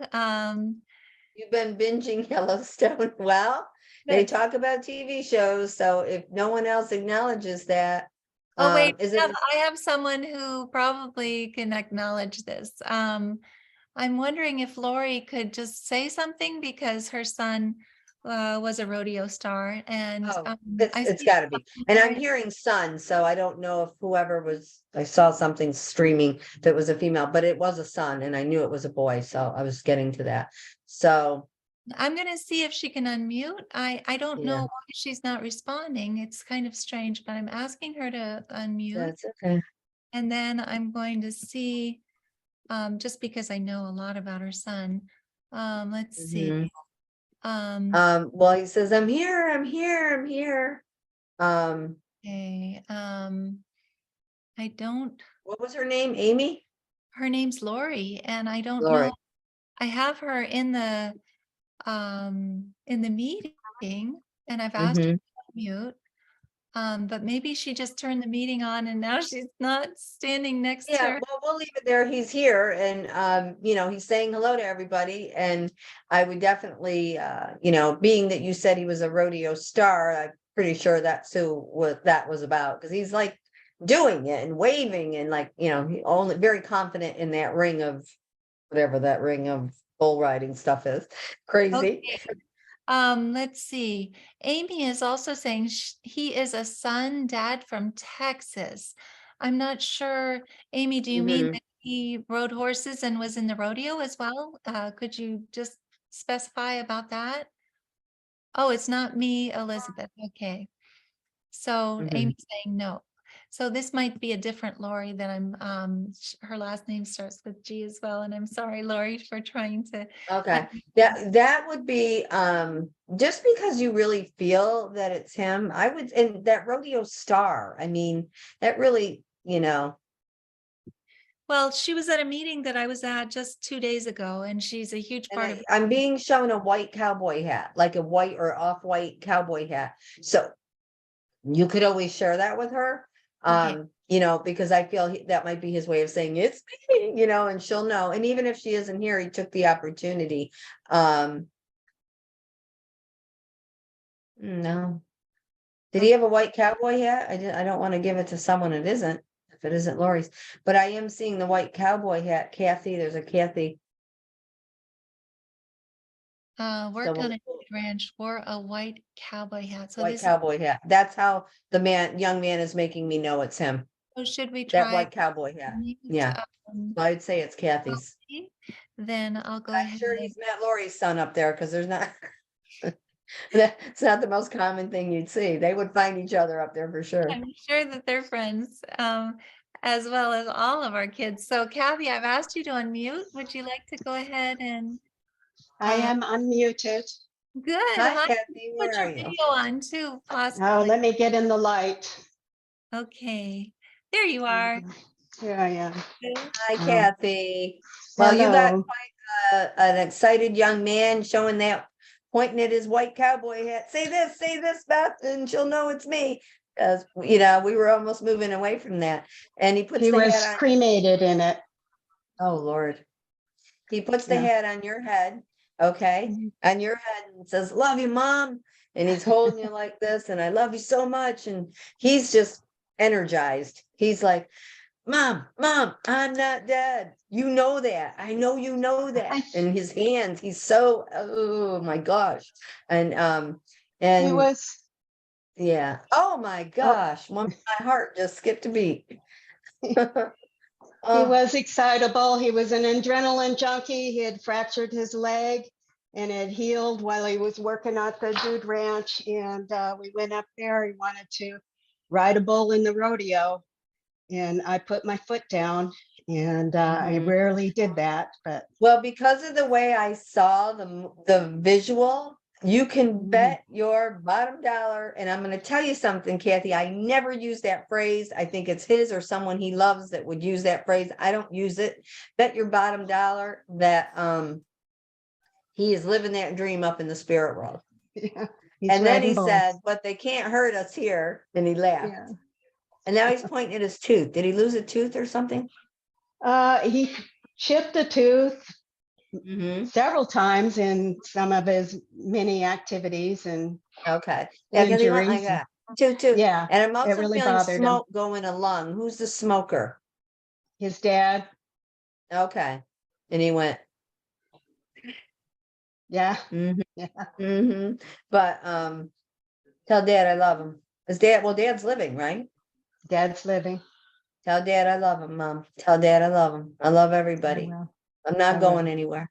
You've been binging Yellowstone. Well, they Good. talk about TV shows, so if no one else acknowledges that, Oh, wait, is it? I have someone who probably can acknowledge this. I'm wondering if Lori could just say something because her son was a rodeo star and Oh, I it's see gotta be. And I'm Lori- hearing son, so I don't know if whoever was, I saw something streaming that was a female, but it was a son and I knew it was a boy, so I was getting to that. So, I'm gonna see if she can unmute. I don't know Yeah. why she's not responding. It's kind of strange, but I'm asking her to unmute. that's okay. And then I'm going to see, just because I know a lot about her son. Let's see. Mhm. Um, Well, he says, I'm here, I'm here, I'm here. okay, I don't, What was her name? Amy? her name's Lori, and I don't Lori. know. I have her in the meeting, and I've asked her Mhm. to mute. But maybe she just turned the meeting on and now she's not standing next to Yeah, her. well, we'll leave it there. He's here and, he's saying hello to everybody and I would definitely, being that you said he was a rodeo star, I'm pretty sure that's who what that was about. Cause he's like doing it and waving and like, he only very confident in that ring of whatever that ring of bull riding stuff is. Crazy. Okay. Let's see. Amy is also saying he is a son dad from Texas. I'm not sure. Amy, do you mean Mhm. that he rode horses and was in the rodeo as well? Could you just specify about that? Oh, it's not me, Elizabeth. Okay. So Mhm. Amy's saying no. So this might be a different Lori that her last name starts with G as well. And I'm sorry, Lori, for trying to. Okay, that would be, just because you really feel that it's him, I would, and that rodeo star, I mean, that really, Well, she was at a meeting that I was at just 2 days ago, and she's a huge and part of. I'm being shown a white cowboy hat, like a white or off-white cowboy hat. So you could always share that with her. Okay. Because I feel that might be his way of saying it's me, and she'll know. And even if she isn't here, he took the opportunity. No. Did he have a white cowboy hat? I don't want to give it to someone it isn't, if it isn't Lori's, but I am seeing the white cowboy hat. Kathy, there's a Kathy. Worked So on a ranch, wore a white cowboy hat. So white this, cowboy hat. That's how the young man is making me know it's him. so should we That try? white cowboy hat. Yeah. So I'd say it's Kathy's. Okay, then I'll go I'm ahead. sure he's met Lori's son up there because there's not. That's not the most common thing you'd see. They would find each other up there for sure. I'm sure that they're friends, as well as all of our kids. So Kathy, I've asked you to unmute. Would you like to go ahead and? I am unmuted. Good. Hi, Hi. Kathy, Put where your are you? video on too, Oh, possibly. let me get in the light. Okay, there you are. Here I am. Hi, Um, Kathy. Well, you got Hello. quite an excited young man showing that, pointing at his white cowboy hat. Say this, Beth, and she'll know it's me. Because, we were almost moving away from that. And he puts He the was hat on. cremated in it. Oh, Lord. He puts the Yeah. hat on your head, okay? Mhm. On your head and says, love you, Mom. And he's holding you like this, and I love you so much. And he's just energized. He's like, Mom, I'm not dead. You know that. I know you know that. And his hands, he's so, oh my gosh. And He and was, yeah. Oh my gosh. My heart just skipped a beat. he Oh, was excitable. He was an adrenaline junkie. He had fractured his leg and it healed while he was working at the dude ranch. And we went up there. He wanted to ride a bull in the rodeo. And I put my foot down and I Mhm. rarely did that, but Well, because of the way I saw the visual, you can Mhm. bet your bottom dollar. And I'm going to tell you something, Kathy. I never use that phrase. I think it's his or someone he loves that would use that phrase. I don't use it. Bet your bottom dollar that he is living that dream up in the spirit world. yeah. He's And then red he and bold. said, but they can't hurt us here. And he laughed. Yeah. And now he's pointing at his tooth. Did he lose a tooth or something? He chipped a tooth Mm-hmm. several times in some of his many activities and Okay. Yeah, because he went like injuries. that. Tooth. Yeah, And I'm it also really feeling bothered him. smoke go in a lung. Who's the smoker? His dad, Okay. And he went, yeah, mm-hmm, yeah, mm-hmm. But tell Dad I love him. Is Dad's living, right? dad's living. Tell Dad I love him, Mom. Tell Dad I love him. I love I everybody. will. I'm not I going will. anywhere.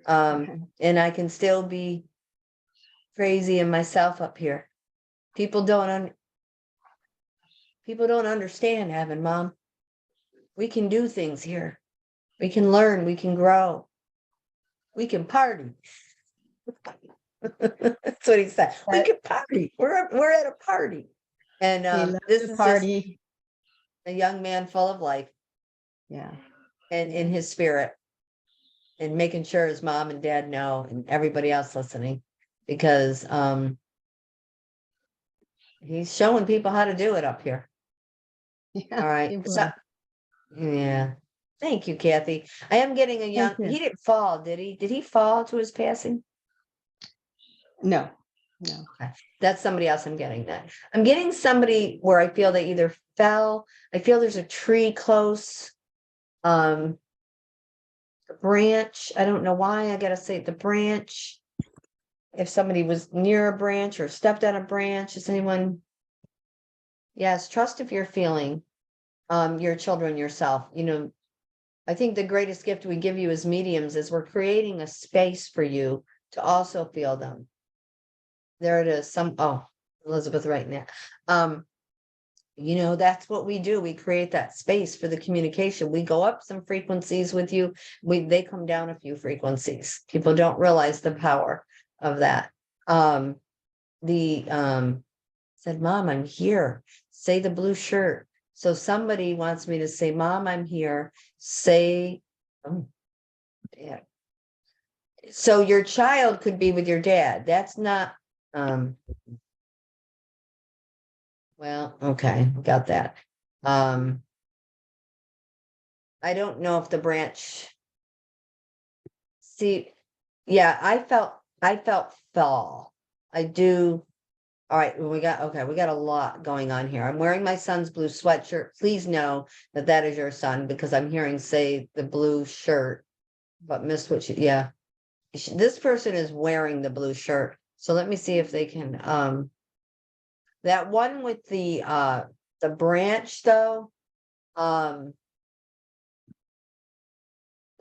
Okay. And I can still be crazy in myself up here. People don't understand, Evan, Mom. We can do things here. We can learn. We can grow. We can party. That's what he said. We But- can party. We're at a party. And He loved this to is just party. a young man full of life Yeah, and in his spirit. And making sure his mom and dad know and everybody else listening. Because he's showing people how to do it up here. yeah. All right. he So, will. yeah. Thank you, Kathy. I am getting a young, you. he didn't fall, did he? Did he fall to his passing? No, no. That's somebody else I'm getting that. I'm getting somebody where I feel they either fell, I feel there's a tree close. A branch. I don't know why I gotta say the branch. If somebody was near a branch or stepped on a branch, is anyone? Yes, trust if you're feeling your children yourself. You know, I think the greatest gift we give you as mediums is we're creating a space for you to also feel them. There it is. Elizabeth writing that. You know, that's what we do. We create that space for the communication. We go up some frequencies with you. They come down a few frequencies. People don't realize the power of that. Said, Mom, I'm here. Say the blue shirt. So somebody wants me to say, Mom, I'm here. Say, oh, Dad. So your child could be with your dad. That's not, well, okay, got that. I don't know if the branch. See, yeah, I felt fall. I do. All right, we got a lot going on here. I'm wearing my son's blue sweatshirt. Please know that that is your son because I'm hearing say the blue shirt, but missed what yeah. This person is wearing the blue shirt. So let me see if they can, that one with the branch though, the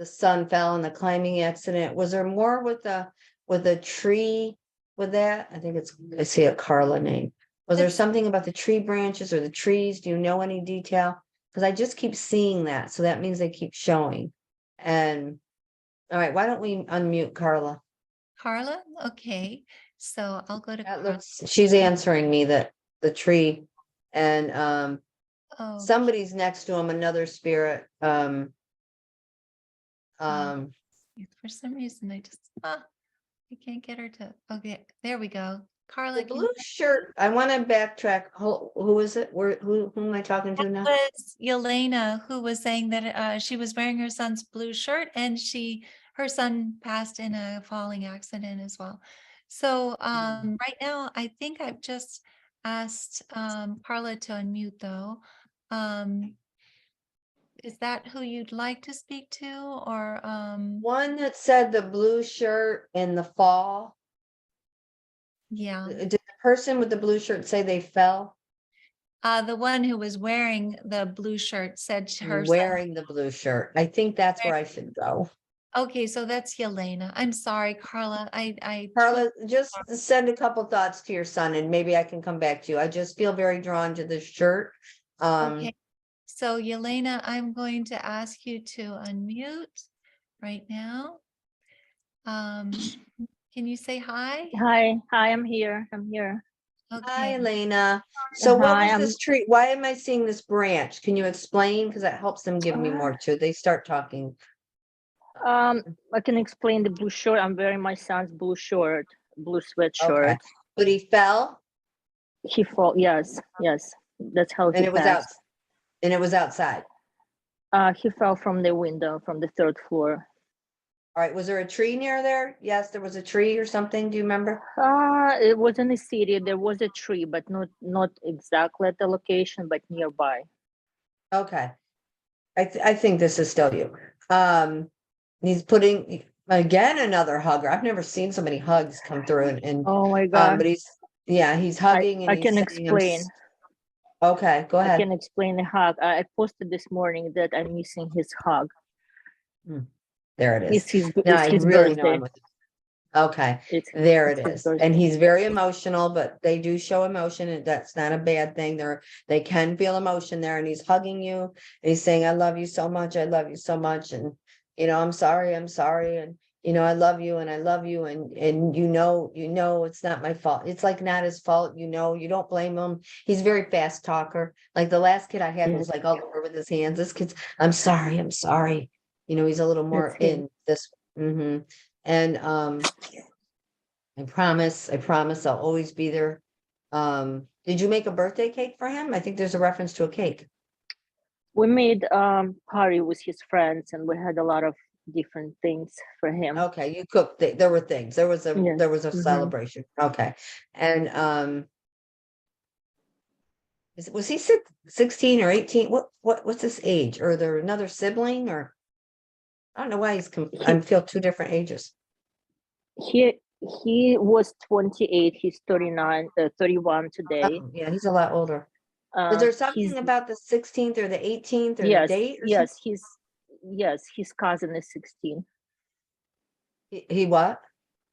son fell in the climbing accident. Was there more with a tree with that? I think I see a Carla name. Was there something about the tree branches or the trees? Do you know any detail? Because I just keep seeing that. So that means they keep showing. And all right, why don't we unmute Carla? Carla? Okay, so I'll go to That Carla. she's answering me that the tree and Oh, somebody's next to him, another spirit. for some reason, I can't get her to, okay, there we go. Carla, The blue shirt, I want to backtrack. Who is it? Who am I talking to now? that was Yelena who was saying that she was wearing her son's blue shirt and her son passed in a falling accident as well. So right now, I think I've just asked Carla to unmute though. Is that who you'd like to speak to or One that said the blue shirt in the fall. yeah. Did the person with the blue shirt say they fell? The one who was wearing the blue shirt said her son. Wearing the blue shirt. I think that's where I should go. Okay, so that's Yelena. I'm sorry, Carla. Carla, just send a couple thoughts to your son and maybe I can come back to you. I just feel very drawn to this shirt. Okay. So Yelena, I'm going to ask you to unmute right now. Can you say hi? Hi, I'm here. I'm here. Hi, Okay. Elena. So what Hi, was this tree? Why am I seeing this branch? Can you explain? Because that helps them give me more too. They start talking. I can explain the blue shirt. I'm wearing my son's blue shirt, blue sweatshirt. But he fell He fall. Yes, yes. That's how and he it was out, passed. and it was outside. He fell from the window from the third floor. All right, was there a tree near there? Yes, there was a tree or something. Do you remember? It was in the city. There was a tree, but not exactly at the location, but nearby. Okay. I think this is still you. He's putting again another hugger. I've never seen so many hugs come through and Oh my God. but he's hugging and I he's can saying, explain. Okay, go I ahead. can explain the hug. I posted this morning that I'm missing his hug. There it is. Now It's I his really know birthday. I'm with you. Okay, It's there it it's his is. And birthday. he's very emotional, but they do show emotion and that's not a bad thing. They can feel emotion there and he's hugging you. And he's saying, I love you so much. I love you so much. And, I'm sorry. And, I love you and I love you. And it's not my fault. It's like not his fault. You don't blame him. He's a very fast talker. Like the last kid I had was Yes, like all over with his hands. This kid's, I'm sorry. I'm sorry. He's a little more that's him. in this. And I promise I'll always be there. Did you make a birthday cake for him? I think there's a reference to a cake. We made party with his friends, and we had a lot of different things for him. Okay, you cooked, there were things, there was a Yes. Mhm. celebration. Okay. And was he 16 or 18? What's his age? Or there another sibling or? I don't know why I feel two different ages. He was 28. He's 39, 31 today. Oh, yeah, he's a lot older. Is there He's something about the 16th or the 18th or the yes, date or something? his cousin is 16. He what?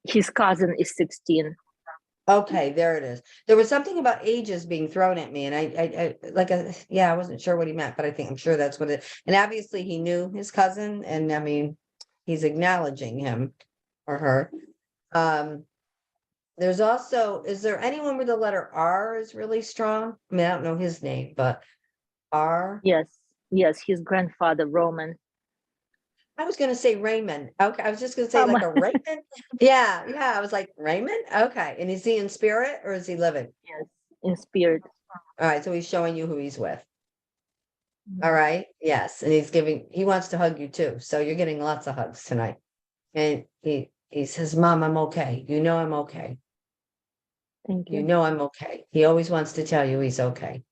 His cousin is 16. Okay, there it is. There was something about ages being thrown at me and I wasn't sure what he meant, but I'm sure that's what it, and obviously he knew his cousin and I mean, he's acknowledging him or her. There's also, is there anyone where the letter R is really strong? I mean, I don't know his name, but R. Yes, his grandfather Roman. I was gonna say Raymond. Okay, I was just gonna say like a Raymond. Yeah, I was like Raymond. Okay, and is he in spirit or is he living? Yes, in spirit. All right, so he's showing you who he's with. All right, yes, and he wants to hug you too, so you're getting lots of hugs tonight. And he says, Mom, I'm okay. I'm okay. Thank you. I'm okay. He always wants to tell you he's okay.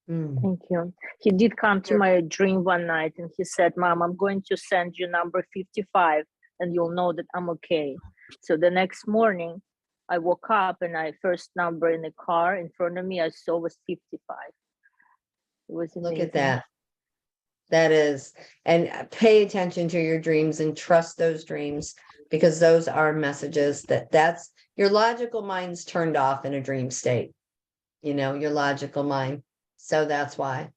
Thank you. He did come to my dream one night and he said, Mom, I'm going to send you number 55 and you'll know that I'm okay. So the next morning I woke up and I first number in the car in front of me I saw was 55. It was amazing. Look at that. That is, and pay attention to your dreams and trust those dreams because those are messages that's your logical mind's turned off in a dream state, your logical mind. So that's why.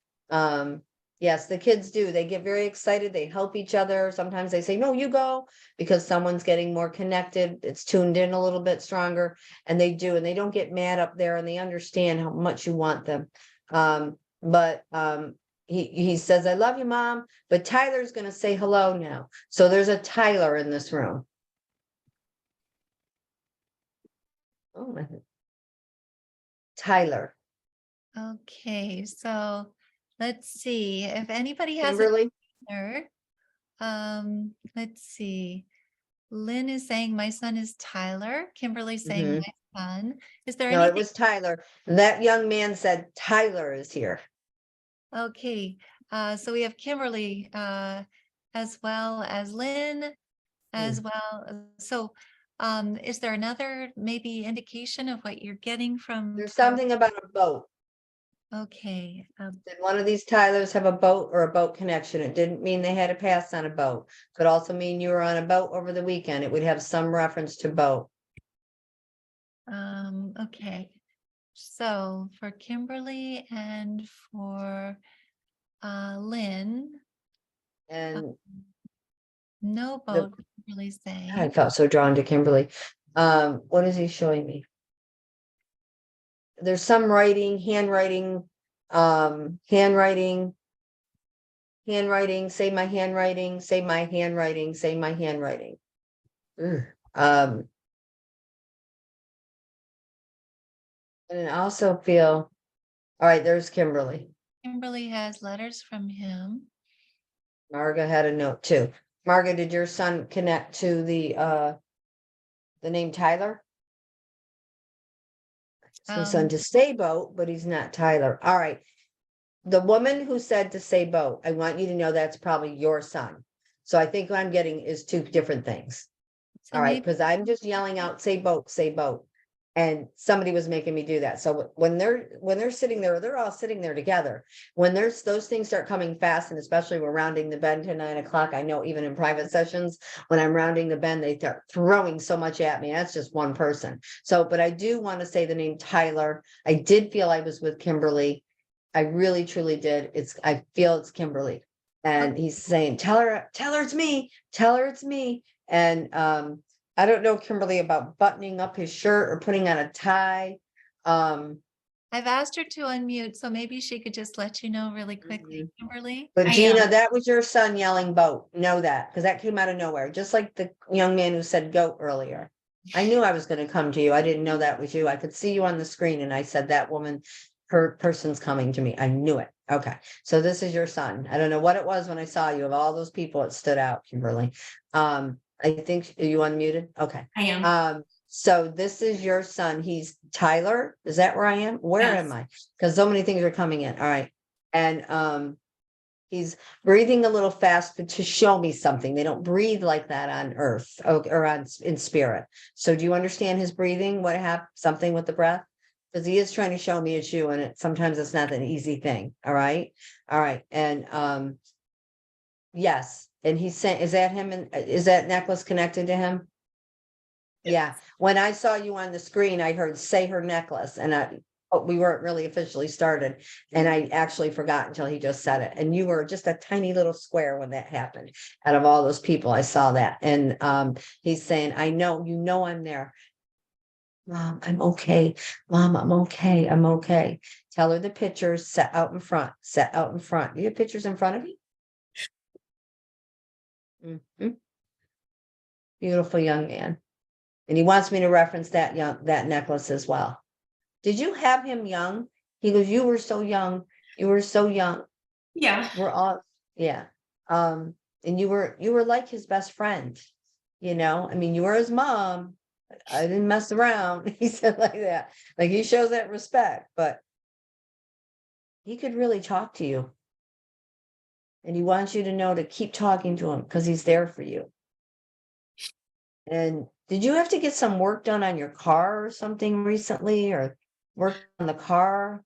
Yes, the kids do. They get very excited. They help each other. Sometimes they say, no, you go because someone's getting more connected. It's tuned in a little bit stronger and they do, and they don't get mad up there and they understand how much you want them. But he says, I love you, Mom, but Tyler's going to say hello now. So there's a Tyler in this room. Oh, my. Tyler. Okay, so let's see if anybody has Kimberly? a let's see. Lynn is saying my son is Tyler. Kimberly's saying my son. Is there No, it anything? was Tyler. That young man said Tyler is here. Okay, so we have Kimberly as well as Lynn as well. So is there another maybe indication of what you're getting from There's Tyler? something about a boat. Okay. Did one of these Tylers have a boat or a boat connection? It didn't mean they had a pass on a boat. Could also mean you were on a boat over the weekend. It would have some reference to boat. Okay. So for Kimberly and for Lynn, And no boat, Kimberly's I saying. felt so drawn to Kimberly. What is he showing me? There's some writing, handwriting, handwriting, say my handwriting, say my handwriting, say my handwriting. Ugh. And I also feel, all right, there's Kimberly. Kimberly has letters from him. Marga had a note too. Marga, did your son connect to the name Tyler? His son to say boat, but he's not Tyler. All right. The woman who said to say boat, I want you to know that's probably your son. So I think what I'm getting is two different things. So All right, maybe- because I'm just yelling out, say boat, say boat. And somebody was making me do that. So when they're sitting there, they're all sitting there together. When there's those things start coming fast, and especially we're rounding the bend to 9 o'clock. I know even in private sessions, when I'm rounding the bend, they start throwing so much at me. That's just one person. So, but I do want to say the name Tyler. I did feel I was with Kimberly. I really truly did. I feel it's Kimberly. And he's saying, tell her it's me, tell her it's me. And I don't know, Kimberly, about buttoning up his shirt or putting on a tie. I've asked her to unmute, so maybe she could just let you know really quickly, Kimberly. But I Gina, am. that was your son yelling boat. Know that, because that came out of nowhere, just like the young man who said goat earlier. I knew I was going to come to you. I didn't know that was you. I could see you on the screen and I said, that woman, her person's coming to me. I knew it. Okay. So this is your son. I don't know what it was when I saw you. Of all those people, it stood out, Kimberly. I think, are you unmuted? Okay. I am. So this is your son. He's Tyler. Is that where I am? Where Yes. am I? Because so many things are coming in. All right. And he's breathing a little fast, but to show me something. They don't breathe like that on earth or in spirit. So do you understand his breathing? What happened? Something with the breath? Because he is trying to show me it's you, and sometimes it's not an easy thing. All right. All right. And yes. And he's saying, is that him? And is that necklace connected to him? Yeah. When I saw you on the screen, I heard say her necklace, and we weren't really officially started. And I actually forgot until he just said it. And you were just a tiny little square when that happened. Out of all those people, I saw that. And he's saying, I know, I'm there. Mom, I'm okay. Mom, I'm okay. I'm okay. Tell her the pictures set out in front. Set out in front. You have pictures in front of you? Mhm. Beautiful young man. And he wants me to reference that necklace as well. Did you have him young? He goes, you were so young. You were so young. Yeah. We're all, yeah. And you were like his best friend, I mean, you were his mom. I didn't mess around. He said like that. Like he shows that respect, but he could really talk to you. And he wants you to know to keep talking to him because he's there for you. And did you have to get some work done on your car or something recently, or work on the car?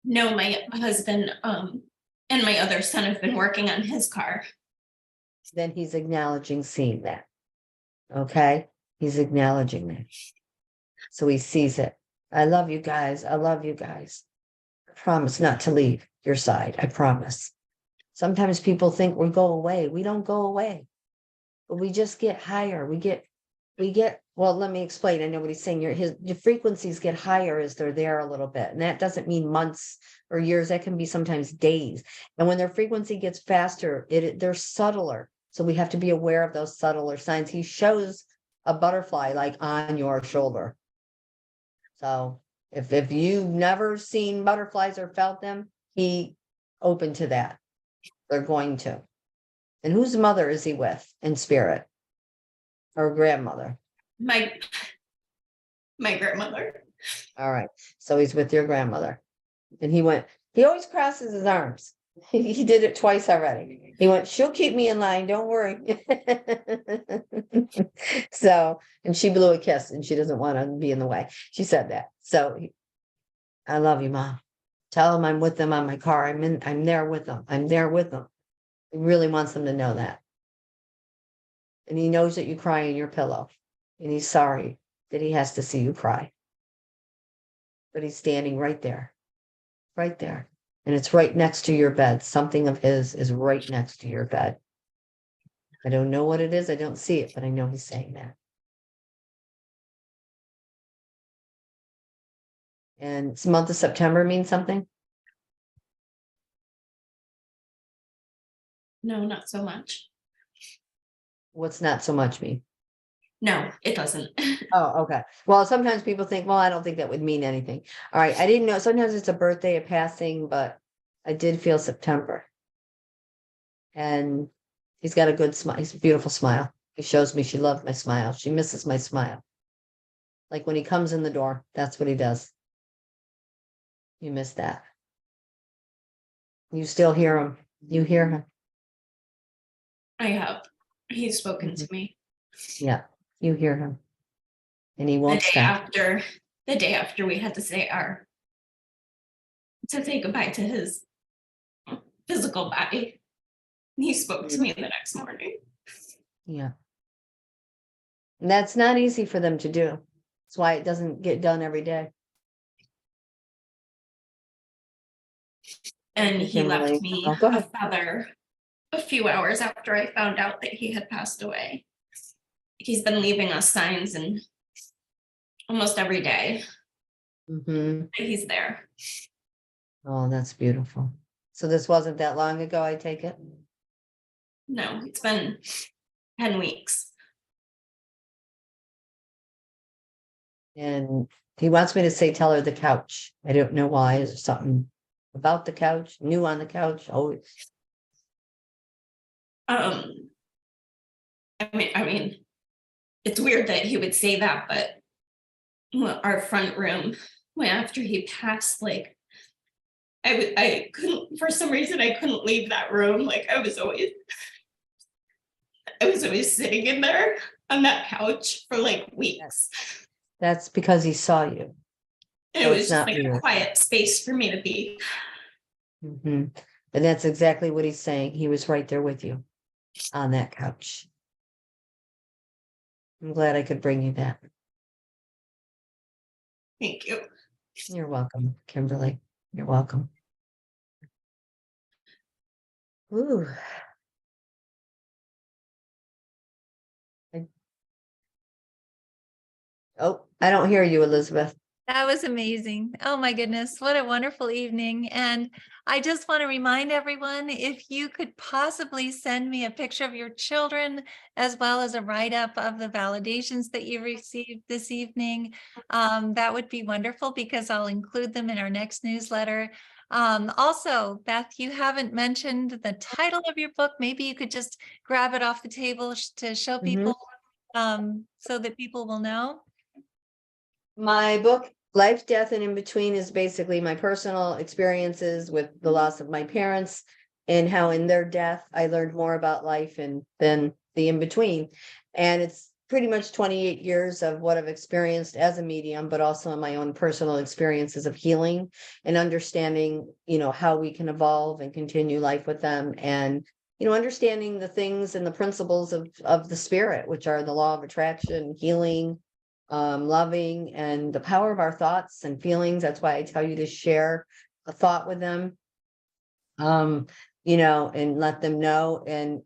No, my husband and my other son have been working on his car. Then he's acknowledging seeing that. Okay. He's acknowledging that. So he sees it. I love you guys. I love you guys. I promise not to leave your side. I promise. Sometimes people think we go away. We don't go away, but we just get higher. We get, well, let me explain. I know what he's saying. Your frequencies get higher as they're there a little bit. And that doesn't mean months or years. That can be sometimes days. And when their frequency gets faster, they're subtler. So we have to be aware of those subtler signs. He shows a butterfly like on your shoulder. So if you've never seen butterflies or felt them, he open to that. They're going to. And whose mother is he with in spirit? Or grandmother? My grandmother. All right. So he's with your grandmother. And he always crosses his arms. He did it twice already. He went, she'll keep me in line. Don't worry. So, and she blew a kiss and she doesn't want to be in the way. She said that. So I love you, Mom. Tell him I'm with them on my car. I'm there with them. I'm there with them. He really wants them to know that. And he knows that you cry in your pillow. And he's sorry that he has to see you cry. But he's standing right there. Right there. And it's right next to your bed. Something of his is right next to your bed. I don't know what it is. I don't see it, but I know he's saying that. And this month of September means something? No, not so much. What's not so much mean? No, it doesn't. Oh, okay. Well, sometimes people think, well, I don't think that would mean anything. All right, I didn't know, sometimes it's a birthday, a passing, but I did feel September. And he's got a good smile, he's a beautiful smile. He shows me she loved my smile, she misses my smile. Like when he comes in the door, that's what he does. You miss that. You still hear him, you hear him, I have. He's spoken to me yeah, you hear him. And he the won't day stop. after we had to say goodbye to his physical body. He spoke to me the next morning. Yeah. And that's not easy for them to do. That's why it doesn't get done every day. And he Kimberly. left me Oh, go a ahead. feather a few hours after I found out that he had passed away. He's been leaving us signs and almost every day Mm-hmm. that he's there. Oh, that's beautiful. So this wasn't that long ago, I take it? No, it's been 10 weeks. And he wants me to say, tell her the couch. I don't know why. Is there something about the couch? New on the couch? Always. I mean, it's weird that he would say that, but our front room, after he passed, like I couldn't, for some reason, I couldn't leave that room. Like I was always sitting in there on that couch for like weeks. That's because he saw you. And So it it's was just not like weird. a quiet space for me to be. Mm-hmm. And that's exactly what he's saying. He was right there with you on that couch. I'm glad I could bring you that. Thank you. You're welcome, Kimberly. You're welcome. Ooh. Oh, I don't hear you, Elizabeth. That was amazing. Oh my goodness, what a wonderful evening. And I just want to remind everyone, if you could possibly send me a picture of your children, as well as a write-up of the validations that you received this evening, that would be wonderful because I'll include them in our next newsletter. Also, Beth, you haven't mentioned the title of your book. Maybe you could just grab it off the table to show people so that people will know. My book, Life, Death, and In Between, is basically my personal experiences with the loss of my parents and how in their death I learned more about life and then the in between. And it's pretty much 28 years of what I've experienced as a medium, but also in my own personal experiences of healing and understanding, how we can evolve and continue life with them. And understanding the things and the principles of the spirit, which are the law of attraction, healing, loving, and the power of our thoughts and feelings. That's why I tell you to share a thought with them, and let them know. And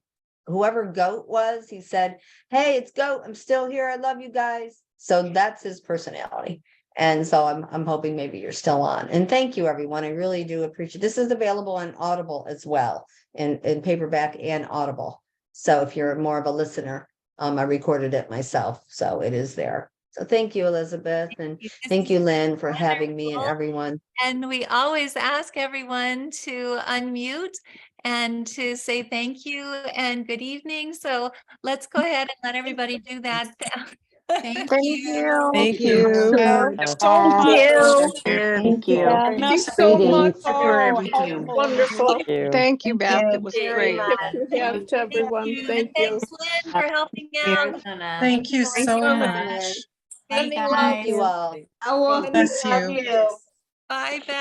whoever Goat was, he said, hey, it's Goat, I'm still here, I love you guys. So that's his personality. And so I'm hoping maybe you're still on. And thank you, everyone. I really do appreciate. This is available on Audible as well, in paperback and Audible. So if you're more of a listener, I recorded it myself, so it is there. So thank you, Elizabeth, and thank you, Lynn, for having me and everyone. And we always ask everyone to unmute and to say thank you and good evening. So let's go ahead and let everybody do that. Thank you. Thank you. So much. Thank you. Thank you so much. Greetings. Oh, Wonderful. thank you, Beth. It was Very great. much. Tip you have to everyone. And Thank you. thanks, Lynn, for helping out. Thank you Thank so you, much. Lynn. Bye, Sending love. Thank you guys. all. I will Bless love you. you. Bye, Beth.